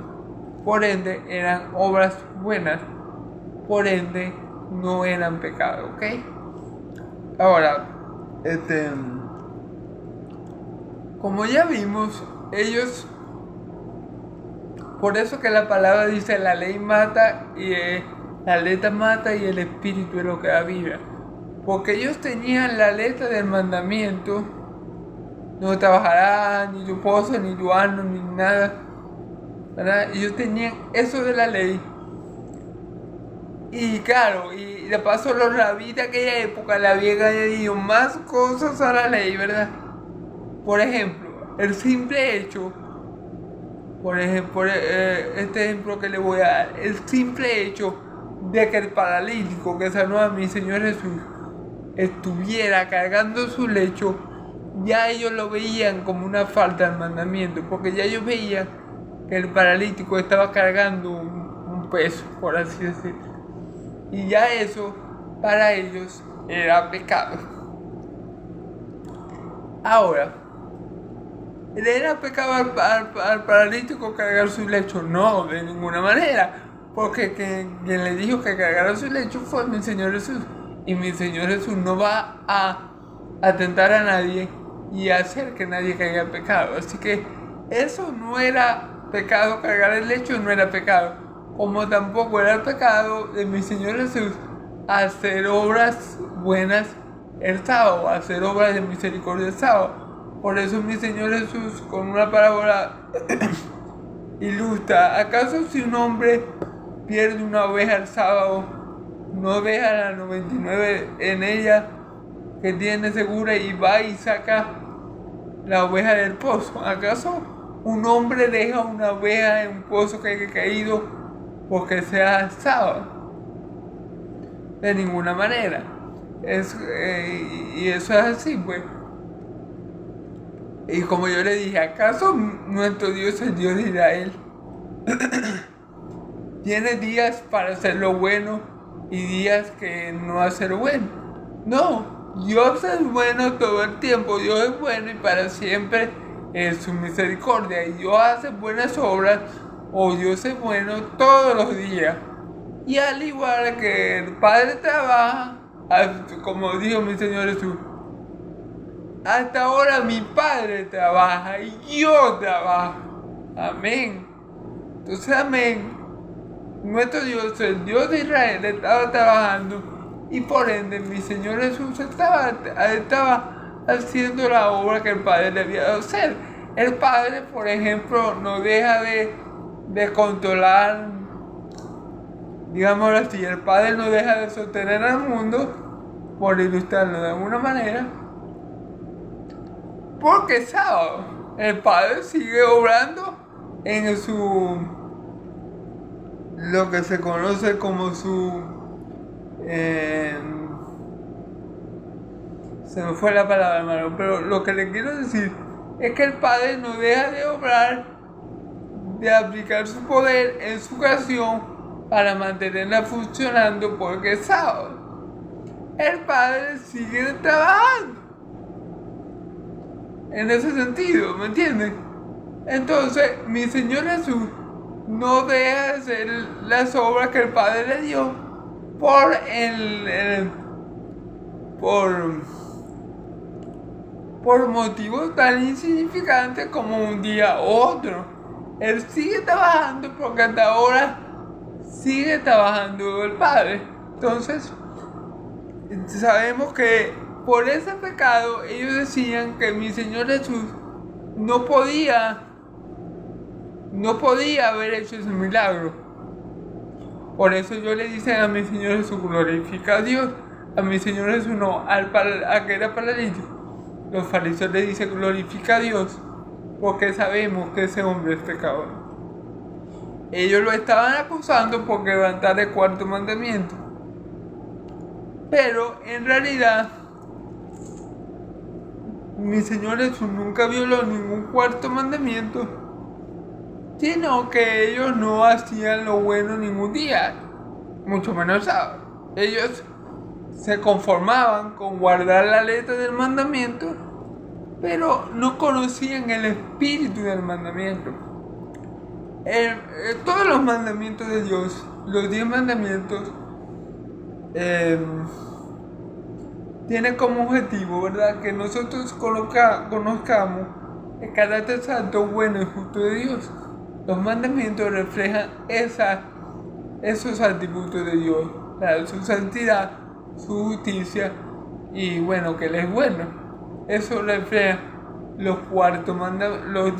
Por ende, eran obras buenas, por ende, no eran pecados, ¿ok? Ahora, como ya vimos, ellos, por eso que la palabra dice, la ley mata y la letra mata y el espíritu es lo que da vida. Porque ellos tenían la letra del mandamiento, no trabajarás, ni tu esposa, ni tu asno, ni nada, ¿verdad? Ellos tenían eso de la ley. Y claro, y de paso los rabíes de aquella época le habían añadido más cosas a la ley, ¿verdad? Por ejemplo, el simple hecho, este ejemplo que le voy a dar, el simple hecho de que el paralítico que sanó a mi Señor Jesús estuviera cargando su lecho, ya ellos lo veían como una falta del mandamiento, porque ya ellos veían que el paralítico estaba cargando un peso, por así decirlo. Y ya eso para ellos era pecado. Ahora, ¿era pecado al paralítico cargar su lecho? No, de ninguna manera, porque quien le dijo que cargara su lecho fue mi Señor Jesús. Y mi Señor Jesús no va a atentar a nadie y hacer que nadie caiga en pecado. Así que eso no era pecado, cargar el lecho no era pecado. Como tampoco era el pecado de mi Señor Jesús hacer obras buenas el sábado, hacer obras de misericordia el sábado. Por eso mi Señor Jesús, con una parábola ilustra, ¿acaso si un hombre pierde una oveja el sábado, no deja las 99 en ella que tiene segura y va y saca la oveja del pozo. ¿Acaso un hombre deja una oveja en un pozo que haya caído porque sea sábado? De ninguna manera. Y eso es así, pues. Y como yo le dije, ¿acaso nuestro Dios es el Dios de Israel? Tiene días para hacer lo bueno y días que no hacer lo bueno. No, Dios es bueno todo el tiempo. Dios es bueno y para siempre es su misericordia. Y Dios hace buenas obras, o Dios es bueno todos los días. Y al igual que el Padre trabaja, como dijo mi Señor Jesús, hasta ahora mi Padre trabaja y yo trabajo. Amén. Entonces, amén. Nuestro Dios, el Dios de Israel, estaba trabajando y por ende mi Señor Jesús estaba haciendo la obra que el Padre le había dado hacer. El Padre, por ejemplo, no deja de controlar, digámoslo así, el Padre no deja de sostener al mundo, por ilustrarlo de alguna manera, porque es sábado. El Padre sigue obrando en lo que se conoce como se me fue la palabra, hermano, pero lo que le quiero decir es que el Padre no deja de obrar, de aplicar su poder en su creación para mantenerla funcionando porque es sábado. El Padre sigue trabajando en ese sentido, ¿me entiendes? Entonces, mi Señor Jesús no deja de hacer las obras que el Padre le dio por motivos tan insignificantes como un día u otro. Él sigue trabajando porque hasta ahora sigue trabajando el Padre. Entonces, sabemos que por ese pecado ellos decían que mi Señor Jesús no podía haber hecho ese milagro. Por eso yo le dicen a mi Señor Jesús, glorifica a Dios. A mi Señor Jesús no, a que era paralítico. Los fariseos le dicen, glorifica a Dios, porque sabemos que ese hombre es pecador. Ellos lo estaban acusando por quebrantar el cuarto mandamiento. Pero en realidad, mi Señor Jesús nunca violó ningún cuarto mandamiento, sino que ellos no hacían lo bueno ningún día, mucho menos sábado. Ellos se conformaban con guardar la letra del mandamiento, pero no conocían el espíritu del mandamiento. Todos los mandamientos de Dios, los 10 mandamientos, tienen como objetivo, ¿verdad?, que nosotros conozcamos el carácter santo, bueno y justo de Dios. Los mandamientos reflejan esos atributos de Dios, su santidad, su justicia y bueno, que Él es bueno. Eso refleja los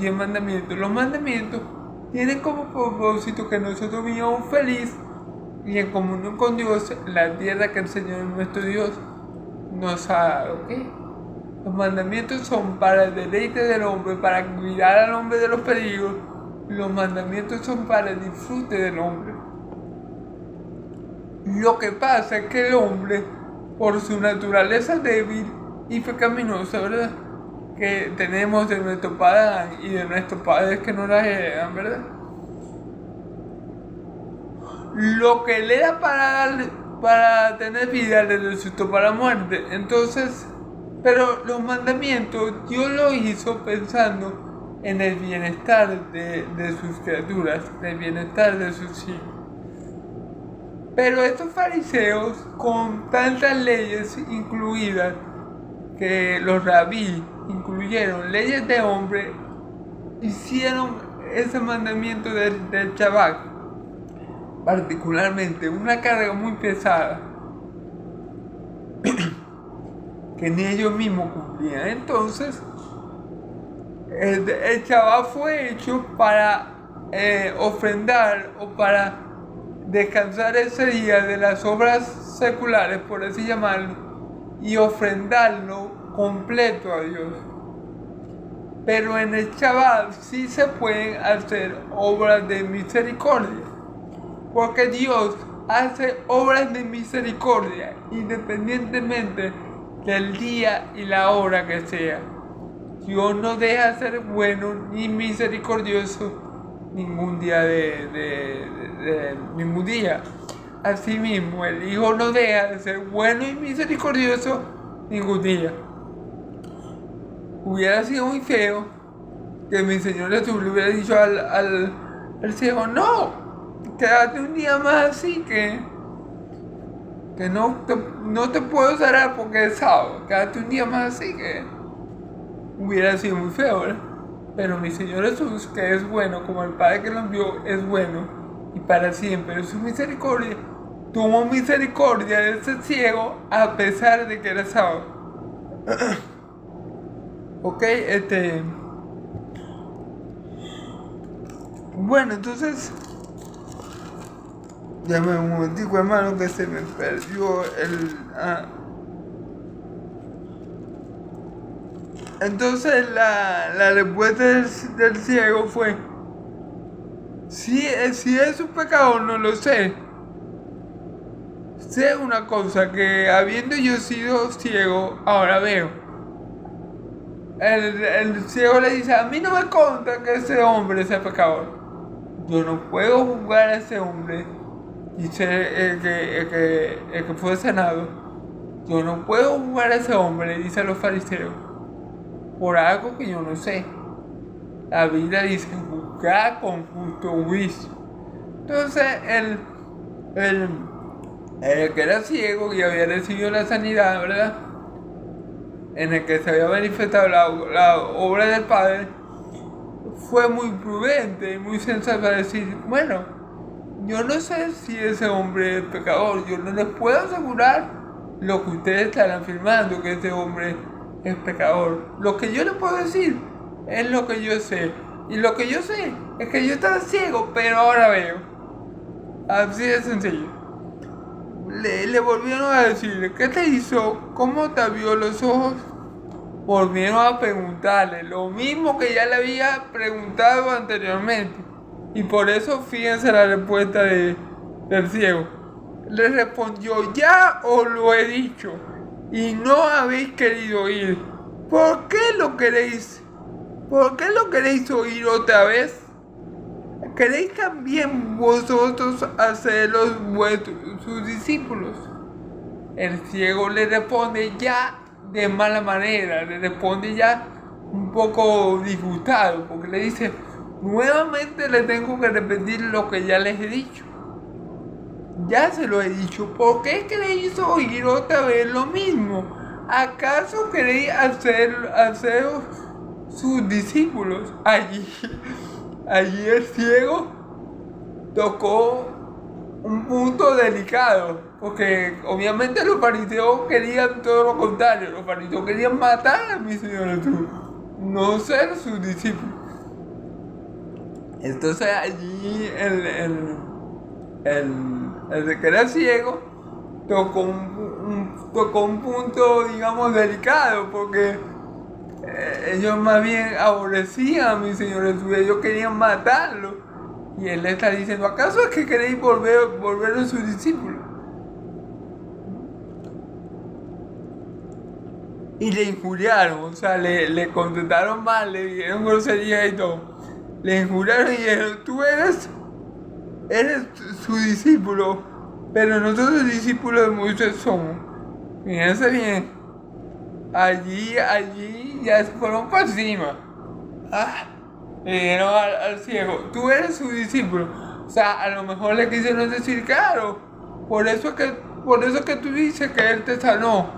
10 mandamientos. Los mandamientos tienen como propósito que nosotros vivamos feliz y en comunión con Dios en la tierra que el Señor nuestro Dios nos ha dado. ¿Okay? Los mandamientos son para el deleite del hombre, para cuidar al hombre de los peligros. Los mandamientos son para el disfrute del hombre. Lo que pasa es que el hombre, por su naturaleza débil y pecaminosa, ¿verdad?, que tenemos de nuestro padre Adán y de nuestros padres que nos la heredan, ¿verdad?, lo que él era para tener vida le resultó para la muerte. Entonces, pero los mandamientos Dios los hizo pensando en el bienestar de sus criaturas, del bienestar de sus hijos. Pero estos fariseos, con tantas leyes incluidas, que los rabí incluyeron leyes de hombre, hicieron ese mandamiento del Shabbat, particularmente una carga muy pesada, que ni ellos mismos cumplían. Entonces, el Shabbat fue hecho para ofrendar o para descansar ese día de las obras seculares, por así llamarlo, y ofrendarlo completo a Dios. pero en el Shabbat sí se pueden hacer obras de misericordia, porque Dios hace obras de misericordia independientemente del día y la hora que sea. Dios no deja de ser bueno ni misericordioso ningún día ningún día. Asimismo, el Hijo no deja de ser bueno y misericordioso ningún día. Hubiera sido muy feo que mi Señor Jesús le hubiera dicho al ciego: no, quédate un día más así, que no te puedo sanar porque es sábado, quédate un día más así, que hubiera sido muy feo, ¿verdad? Pero mi Señor Jesús, que es bueno, como el Padre que lo envió es bueno, y para siempre su misericordia, tuvo misericordia de ese ciego a pesar de que era sábado. Ok, bueno, entonces, dame un momentico, hermano, que se me perdió Entonces la respuesta del ciego fue: si es un pecado, no lo sé. Sé una cosa, que habiendo yo sido ciego, ahora veo. El ciego le dice: a mí no me conta que ese hombre sea pecador. Yo no puedo juzgar a ese hombre y ser el que fue sanado. Yo no puedo juzgar a ese hombre, dice a los fariseos, por algo que yo no sé. La Biblia dice: juzgar con justo juicio. Entonces el que era ciego y había recibido la sanidad, ¿verdad?, en el que se había manifestado la obra del Padre, fue muy prudente y muy sensato para decir: bueno, yo no sé si ese hombre es pecador, yo no les puedo asegurar lo que ustedes están afirmando, que ese hombre es pecador. Lo que yo les puedo decir es lo que yo sé, y lo que yo sé es que yo estaba ciego, pero ahora veo. Así de sencillo. Le volvieron a decir: ¿qué te hizo? ¿Cómo te abrió los ojos? Volvieron a preguntarle lo mismo que ya le había preguntado anteriormente. Y por eso fíjense la respuesta del ciego. Le respondió: ya os lo he dicho y no habéis querido oír. ¿Por qué lo queréis oír otra vez? ¿Queréis también vosotros hacerlos sus discípulos? El ciego le responde ya de mala manera, le responde ya un poco disgustado, porque le dice: nuevamente le tengo que repetir lo que ya les he dicho. Ya se lo he dicho, ¿por qué queréis oír otra vez lo mismo? ¿Acaso queréis haceros sus discípulos? Allí el ciego tocó un punto delicado, porque obviamente los fariseos querían todo lo contrario. Los fariseos querían matar a mi Señor Jesús, no ser sus discípulos. Entonces allí el que era ciego tocó un punto, digamos, delicado, porque ellos más bien aborrecían a mi Señor Jesús, ellos querían matarlo. Y él le está diciendo: ¿acaso es que queréis volver a sus discípulos? Y le injuriaron, o sea, le contestaron mal, le dijeron groserías y todo. Le injuriaron y dijeron: tú eres su discípulo, pero nosotros discípulos de Moisés somos. Fíjense bien, allí ya se fueron para encima. Le dijeron al ciego: tú eres su discípulo. O sea, a lo mejor le quisieron decir: claro, por eso que tú dices que él te sanó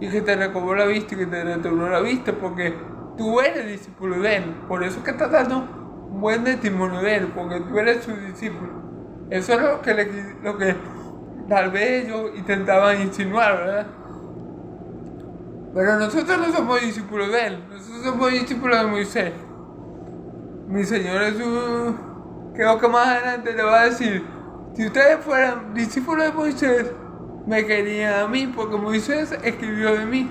y que te recobró la vista y que te retornó la vista, porque tú eres discípulo de él. Por eso que estás dando un buen testimonio de él, porque tú eres su discípulo. Eso es lo que tal vez ellos intentaban insinuar, ¿verdad? Pero nosotros no somos discípulos de él, nosotros somos discípulos de Moisés. Mi Señor Jesús, creo que más adelante le va a decir: si ustedes fueran discípulos de Moisés, me querían a mí, porque Moisés escribió de mí.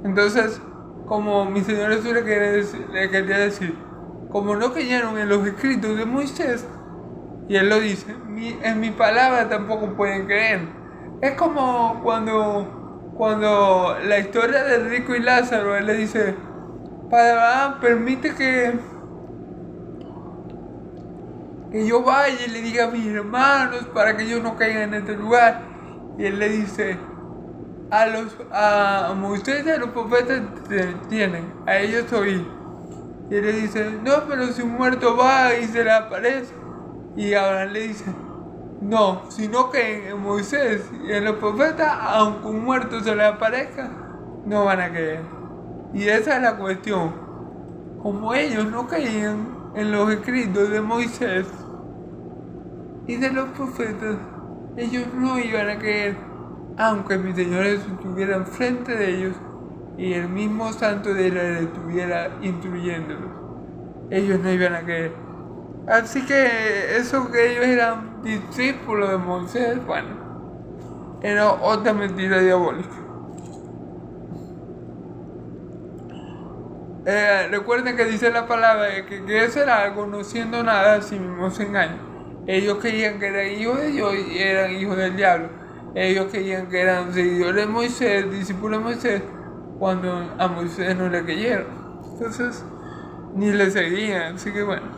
Entonces, como mi Señor Jesús le quería decir, como no creyeron en los escritos de Moisés, y él lo dice, en mi palabra tampoco pueden creer. Es como cuando la historia del rico y Lázaro, él le dice, Padre, permite que yo vaya y le diga a mis hermanos para que ellos no caigan en este lugar. Y él le dice, a Moisés y a los profetas tienen, a ellos oí. Y él le dice, no, pero si un muerto va y se le aparece. Y Abraham le dice, no, sino que en Moisés y en los profetas, aunque un muerto se le aparezca, no van a creer. Y esa es la cuestión. Como ellos no creían en los escritos de Moisés y de los profetas, ellos no iban a creer, aunque mi Señor Jesús estuviera enfrente de ellos y el mismo Santo de Israel estuviera instruyéndolos. Ellos no iban a creer. Así que eso que ellos eran discípulos de Moisés, bueno, era otra mentira diabólica. Recuerden que dice la palabra que quiere ser algo no siendo nada, así mismo se engaña. Ellos creían que eran hijos de Dios y eran hijos del diablo. Ellos creían que eran seguidores de Moisés, discípulos de Moisés, cuando a Moisés no le creyeron. Entonces, ni le seguían, así que bueno.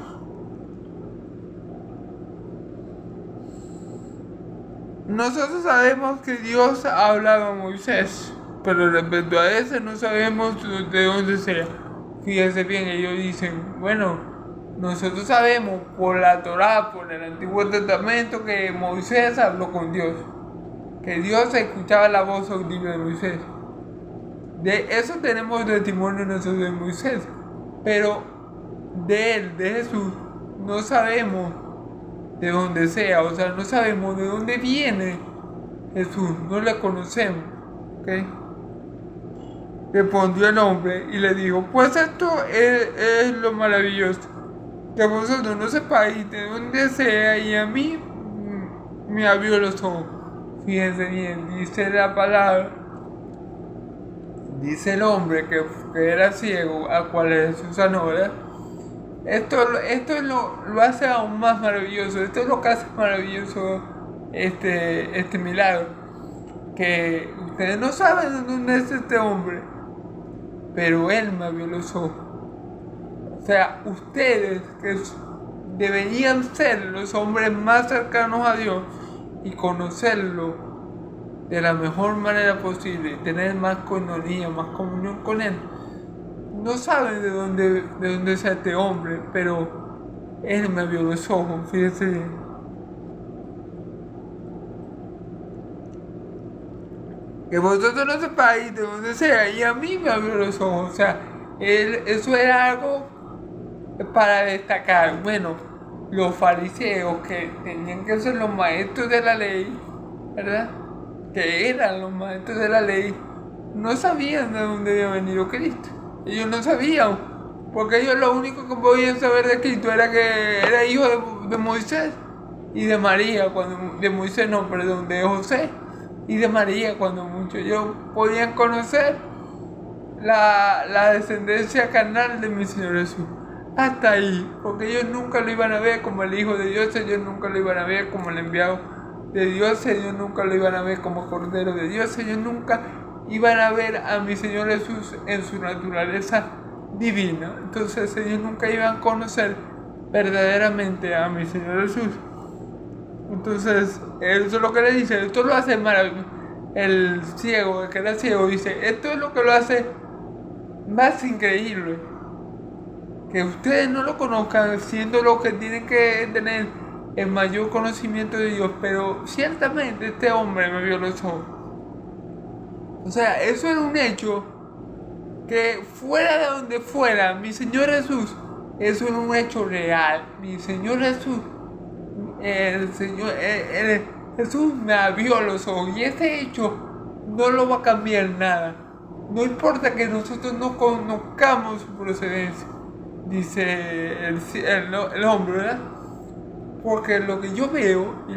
Nosotros sabemos que Dios ha hablado a Moisés, pero respecto a ese no sabemos de dónde sea. Fíjense bien, ellos dicen, bueno, nosotros sabemos por la Torá, por el Antiguo Testamento, que Moisés habló con Dios, que Dios escuchaba la voz audible de Moisés. De eso tenemos testimonio nosotros de Moisés, pero de él, de Jesús, no sabemos de dónde sea, o sea, no sabemos de dónde viene Jesús, no le conocemos, ¿ok? Respondió el hombre y le dijo, pues esto es lo maravilloso, que vosotros no sepáis de dónde sea y a mí me abrió los ojos. Fíjense bien, dice la palabra, dice el hombre que era ciego, al cual Jesús sanó, ¿verdad? Esto lo hace aún más maravilloso. Esto es lo que hace maravilloso este milagro. Que ustedes no saben de dónde es este hombre, pero él me abrió los ojos. O sea, ustedes que deberían ser los hombres más cercanos a Dios y conocerlo de la mejor manera posible, tener más coinonía, más comunión con él. No saben de dónde es este hombre, pero él me abrió los ojos, fíjense bien. Que vosotros no sepáis de dónde sea, y a mí me abrió los ojos. O sea, eso era algo para destacar. Bueno, los fariseos, que tenían que ser los maestros de la ley, ¿verdad? Que eran los maestros de la ley, no sabían de dónde había venido Cristo. Ellos no sabían, porque ellos lo único que podían saber de Cristo era que era hijo de Moisés y de María, de Moisés no, perdón, de José y de María, cuando mucho. Ellos podían conocer la descendencia carnal de mi Señor Jesús. Hasta ahí, porque ellos nunca lo iban a ver como el Hijo de Dios, ellos nunca lo iban a ver como el enviado de Dios, ellos nunca lo iban a ver como Cordero de Dios, ellos nunca iban a ver a mi Señor Jesús en su naturaleza divina. Entonces ellos nunca iban a conocer verdaderamente a mi Señor Jesús. Entonces, eso es lo que le dice, esto lo hace maravilloso. El ciego, el que era ciego, dice, esto es lo que lo hace más increíble. Que ustedes no lo conozcan, siendo lo que tienen que tener el mayor conocimiento de Dios, pero ciertamente este hombre me vio los ojos. O sea, eso era un hecho que fuera de donde fuera, mi Señor Jesús, eso era un hecho real. Mi Señor Jesús, Jesús me abrió los ojos y ese hecho no lo va a cambiar nada. No importa que nosotros no conozcamos su procedencia, dice el hombre, ¿verdad? Porque lo que yo veo y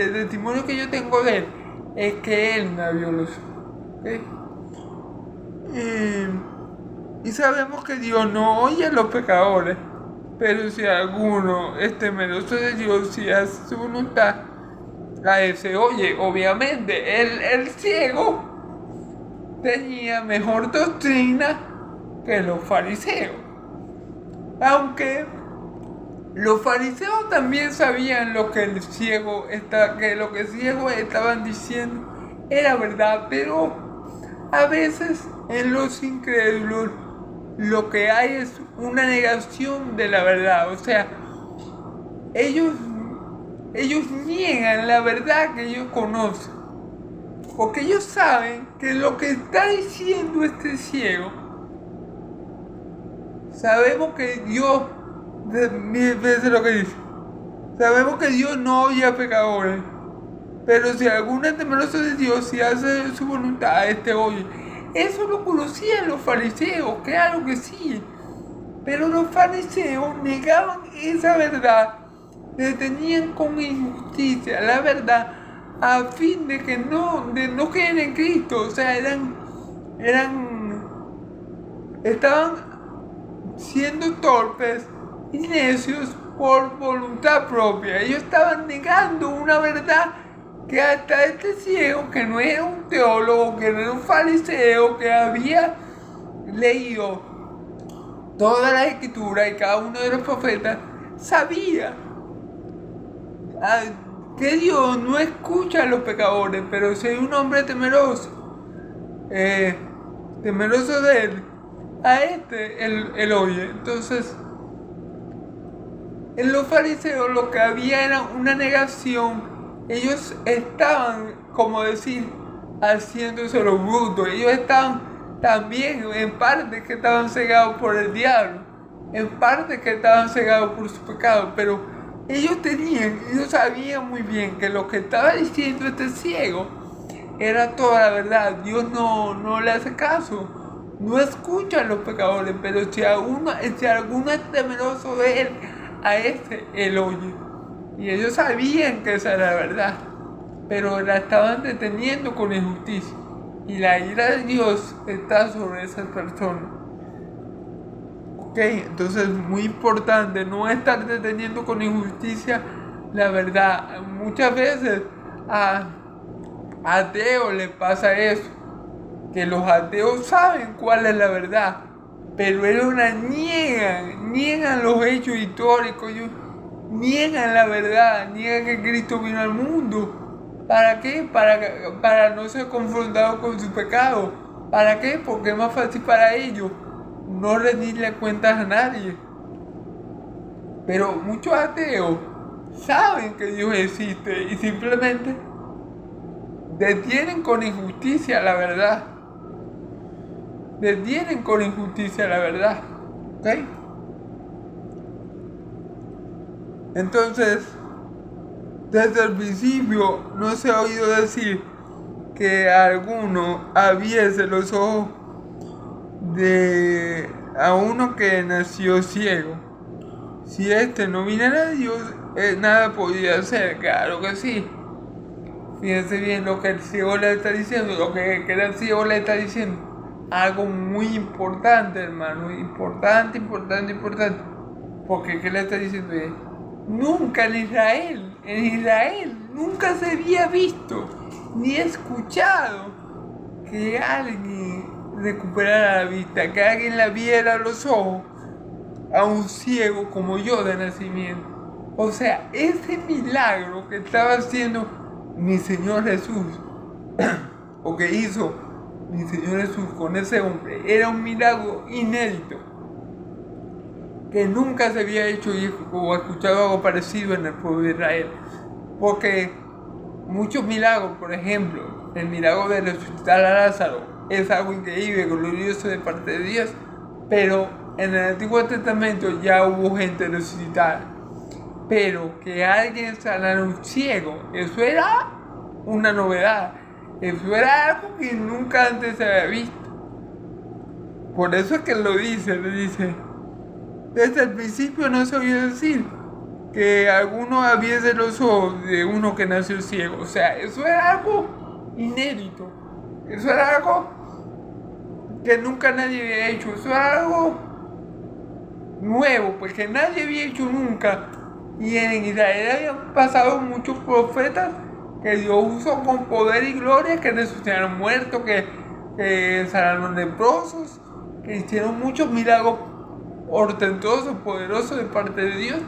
el testimonio que yo tengo de él es que él me abrió los ojos, ¿okay? Y sabemos que Dios no oye a los pecadores, pero si alguno es temeroso de Dios y hace su voluntad, a ese oye. Obviamente, el ciego tenía mejor doctrina que los fariseos. Aunque los fariseos también sabían lo que el ciego estaban diciendo era verdad, pero a veces en los incrédulos lo que hay es una negación de la verdad. O sea, ellos niegan la verdad que ellos conocen, porque ellos saben que lo que está diciendo este ciego, sabemos que Dios, mil veces lo que dice, sabemos que Dios no oye a pecadores, pero si alguno es temeroso de Dios y hace su voluntad, este oye. Eso lo conocían los fariseos, claro que sí, pero los fariseos negaban esa verdad, detenían con injusticia la verdad a fin de no creer en Cristo. O sea, estaban siendo torpes y necios por voluntad propia. Ellos estaban negando una verdad que hasta este ciego, que no era un teólogo, que no era un fariseo, que había leído toda la escritura y cada uno de los profetas, sabía que Dios no escucha a los pecadores, pero si hay un hombre temeroso de él, a este él oye. Entonces, en los fariseos lo que había era una negación. Ellos estaban, como decir, haciéndose los brutos. Ellos estaban también, en parte, que estaban cegados por el diablo, en parte que estaban cegados por su pecado, pero ellos sabían muy bien que lo que estaba diciendo este ciego era toda la verdad. Dios no le hace caso, no escucha a los pecadores, pero si alguno es temeroso de él, a ese él oye. Y ellos sabían que esa era la verdad, pero la estaban deteniendo con injusticia. Y la ira de Dios está sobre esas personas. Ok, entonces muy importante no estar deteniendo con injusticia la verdad. Muchas veces a ateos les pasa eso, que los ateos saben cuál es la verdad, pero ellos la niegan los hechos históricos. Niegan la verdad, niegan que Cristo vino al mundo. ¿Para qué? Para no ser confrontados con su pecado. ¿Para qué? Porque es más fácil para ellos no rendirle cuentas a nadie. Pero muchos ateos saben que Dios existe y simplemente detienen con injusticia la verdad. Detienen con injusticia la verdad. ¿Ok? Entonces, desde el principio no se ha oído decir que alguno abriese los ojos a uno que nació ciego. Si este no viniera de Dios, nada podía hacer. Claro que sí. Fíjense bien lo que el ciego le está diciendo, lo que el ciego le está diciendo. Algo muy importante, hermano. Importante. Porque ¿qué le está diciendo? Nunca en Israel nunca se había visto ni escuchado que alguien recuperara la vista, que alguien le viera los ojos a un ciego como yo de nacimiento. O sea, ese milagro que estaba haciendo mi Señor Jesús, o que hizo mi Señor Jesús con ese hombre, era un milagro inédito, que nunca se había hecho o escuchado algo parecido en el pueblo de Israel. Porque muchos milagros, por ejemplo, el milagro de resucitar a Lázaro, es algo increíble, glorioso de parte de Dios, pero en el Antiguo Testamento ya hubo gente resucitada. Pero que alguien sanara un ciego, eso era una novedad, eso era algo que nunca antes se había visto. Por eso es que le dice, desde el principio no se oía decir que alguno abriese los ojos de uno que nació ciego. O sea, eso era algo inédito. Eso era algo que nunca nadie había hecho. Eso es algo nuevo, pues que nadie había hecho nunca. Y en Israel habían pasado muchos profetas que Dios usó con poder y gloria, que resucitaron muertos, que sanaron leprosos, que hicieron muchos milagros portentosos, poderosos de parte de Dios,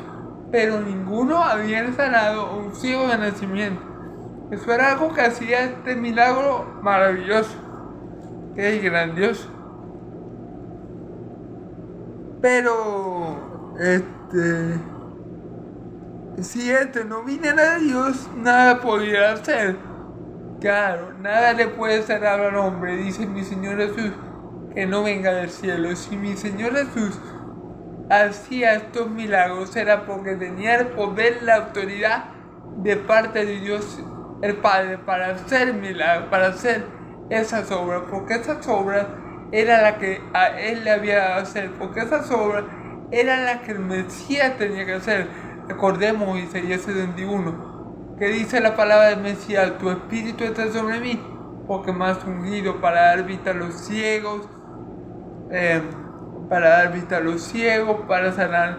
pero ninguno había sanado a un ciego de nacimiento. Eso era algo que hacía este milagro maravilloso, que es grandioso. Pero, si no viniera de Dios, nada podría hacer. Claro, nada le puede cerrar al hombre, dice mi Señor Jesús, que no venga del cielo. Si mi Señor Jesús hacía estos milagros, era porque tenía el poder, la autoridad de parte de Dios el Padre para hacer milagros, para hacer esas obras, porque esas obras eran las que a Él le había dado hacer, porque esas obras eran las que el Mesías tenía que hacer. Recordemos Isaías 71, que dice la palabra del Mesías: tu espíritu está sobre mí, porque me has ungido para dar vista a los ciegos, para sanar,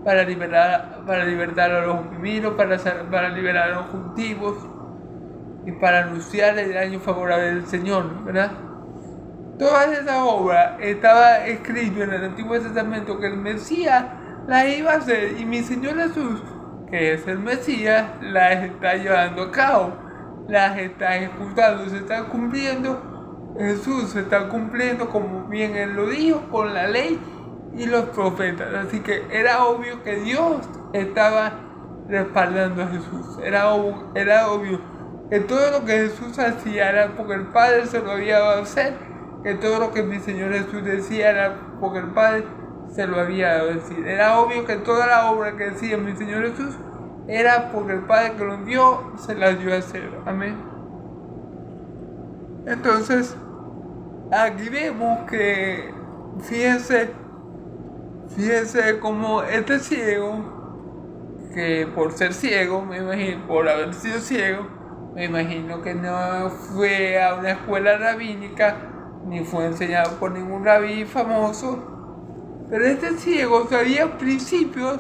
para libertar a los oprimidos, para liberar a los cautivos y para anunciar el año favorable del Señor, ¿verdad? Todas esas obras estaba escrito en el Antiguo Testamento que el Mesías las iba a hacer, y mi Señor Jesús, que es el Mesías, las está llevando a cabo, las está ejecutando, se está cumpliendo. Jesús se está cumpliendo como bien Él lo dijo con la ley y los profetas. Así que era obvio que Dios estaba respaldando a Jesús. Era obvio que todo lo que Jesús hacía era porque el Padre se lo había dado a hacer, que todo lo que mi Señor Jesús decía era porque el Padre se lo había dado a decir. Era obvio que toda la obra que decía mi Señor Jesús era porque el Padre que lo envió se la dio a hacer. Amén. Entonces, aquí vemos que, fíjense como este ciego, que por ser ciego, me imagino, por haber sido ciego, me imagino que no fue a una escuela rabínica, ni fue enseñado por ningún rabí famoso, pero este ciego sabía principios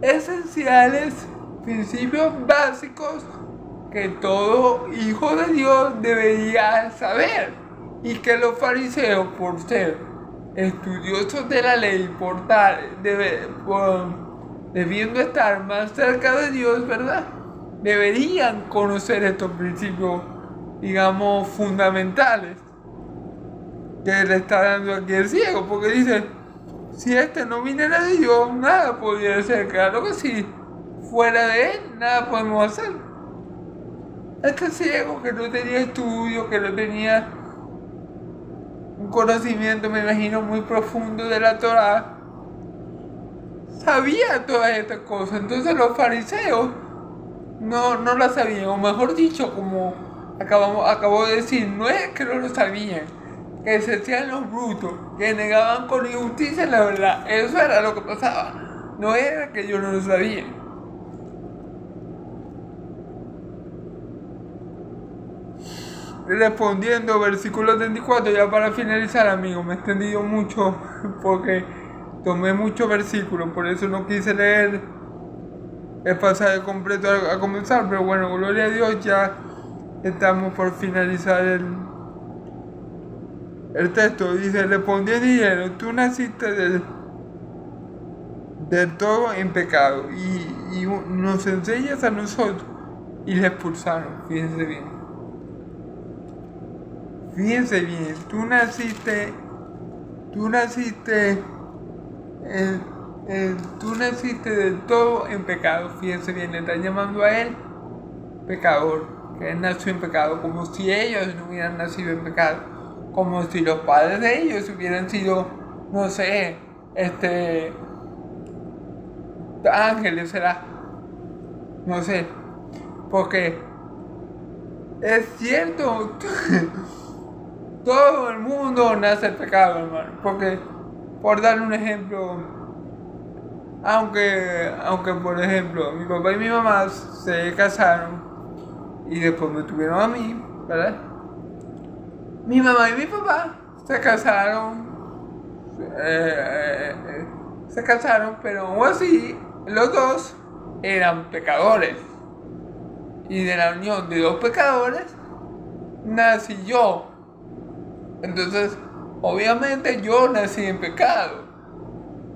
esenciales, principios básicos que todo hijo de Dios debería saber, y que los fariseos, por ser estudiosos de la ley, debiendo estar más cerca de Dios, ¿verdad?, deberían conocer estos principios, digamos, fundamentales que le está dando aquí el ciego, porque dice: si no viniera de Dios, nada podría ser. Claro que sí, fuera de Él, nada podemos hacer. Este ciego, que no tenía estudio, que no tenía un conocimiento, me imagino, muy profundo de la Torá, sabía todas estas cosas. Entonces los fariseos no las sabían, o mejor dicho, como acabo de decir, no es que no lo sabían, que se hacían los brutos, que negaban con injusticia la verdad. Eso era lo que pasaba, no era que ellos no lo sabían. Respondiendo, versículo 34, ya para finalizar, amigos, me he extendido mucho porque tomé muchos versículos, por eso no quise leer el pasaje completo a comenzar, pero bueno, gloria a Dios, ya estamos por finalizar el texto. Dice: respondiendo y dijeron: tú naciste del todo en pecado, y nos enseñas a nosotros. Y le expulsaron. Fíjense bien, tú naciste del todo en pecado. Fíjense bien, le están llamando a él pecador, que él nació en pecado, como si ellos no hubieran nacido en pecado, como si los padres de ellos hubieran sido, no sé, ángeles, será, no sé, porque es cierto. Todo el mundo nace en pecado, hermano. Porque, por darle un ejemplo, aunque por ejemplo, mi papá y mi mamá se casaron y después me tuvieron a mí, ¿verdad? Mi mamá y mi papá se casaron, pero aún así los dos eran pecadores. Y de la unión de dos pecadores nací yo. Entonces, obviamente yo nací en pecado.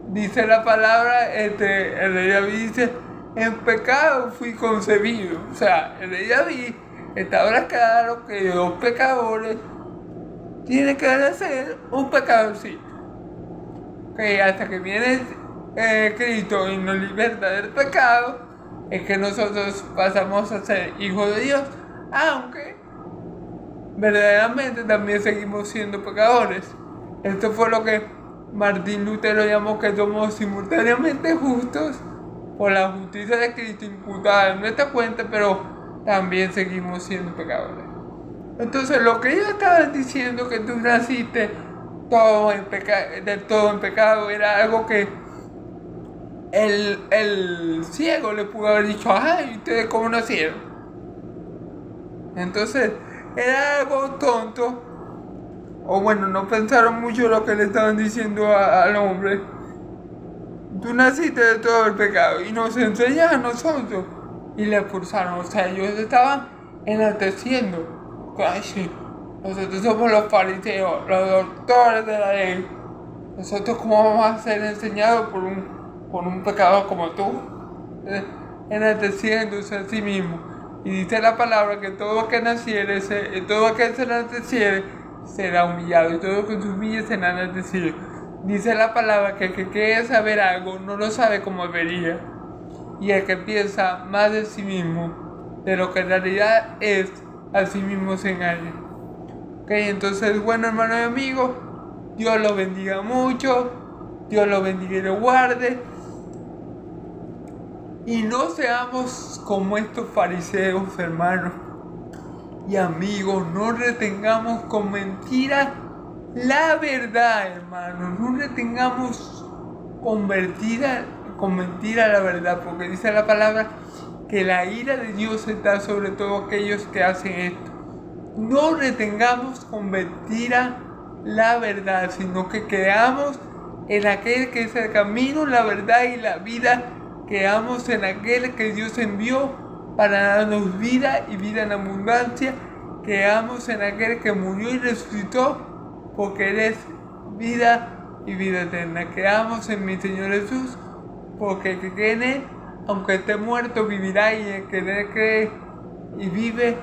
Dice la palabra, el rey David dice, en pecado fui concebido. O sea, el rey David está ahora claro que de dos pecadores tiene que nacer un pecadorcito. Que hasta que viene Cristo y nos liberta del pecado, es que nosotros pasamos a ser hijos de Dios, aunque verdaderamente también seguimos siendo pecadores. Esto fue lo que Martín Lutero llamó que somos simultáneamente justos por la justicia de Cristo imputada en nuestra cuenta, pero también seguimos siendo pecadores. Entonces lo que ellos estaban diciendo, que tú naciste del todo en pecado, era algo que el ciego le pudo haber dicho, ay, ¿ustedes cómo nacieron? Entonces era algo tonto, o bueno, no pensaron mucho lo que le estaban diciendo al hombre. Tú naciste de todo el pecado y nos enseñas a nosotros, y le expulsaron. O sea, ellos estaban enalteciendo. Ay, sí, nosotros somos los fariseos, los doctores de la ley. Nosotros cómo vamos a ser enseñados por un pecador como tú, enalteciéndose a sí mismo. Y dice la palabra que todo aquel que se enalteciere será humillado, y todo que se humille será enaltecido. Dice la palabra que el que quiere saber algo no lo sabe como debería, y el que piensa más de sí mismo de lo que en realidad es, a sí mismo se engaña. Entonces, bueno, hermanos y amigos, Dios los bendiga mucho, Dios los bendiga y los guarde. Y no seamos como estos fariseos, hermanos y amigos. No retengamos con mentira la verdad, hermanos. No retengamos con mentira la verdad. Porque dice la palabra que la ira de Dios está sobre todos aquellos que hacen esto. No retengamos con mentira la verdad, sino que creamos en aquel que es el camino, la verdad y la vida. Creamos en aquel que Dios envió para darnos vida y vida en abundancia. Creamos en aquel que murió y resucitó, porque Él es vida y vida eterna. Creamos en mi Señor Jesús, porque el que cree en Él, aunque esté muerto, vivirá, y el que en Él cree y vive,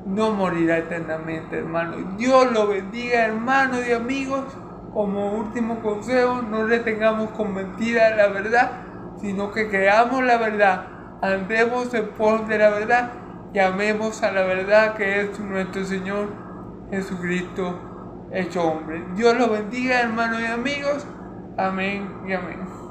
no morirá eternamente, hermano. Dios lo bendiga, hermanos y amigos. Como último consejo, no retengamos con mentira la verdad, sino que creamos la verdad, andemos en pos de la verdad y amemos a la verdad, que es nuestro Señor Jesucristo hecho hombre. Dios los bendiga, hermanos y amigos. Amén y amén.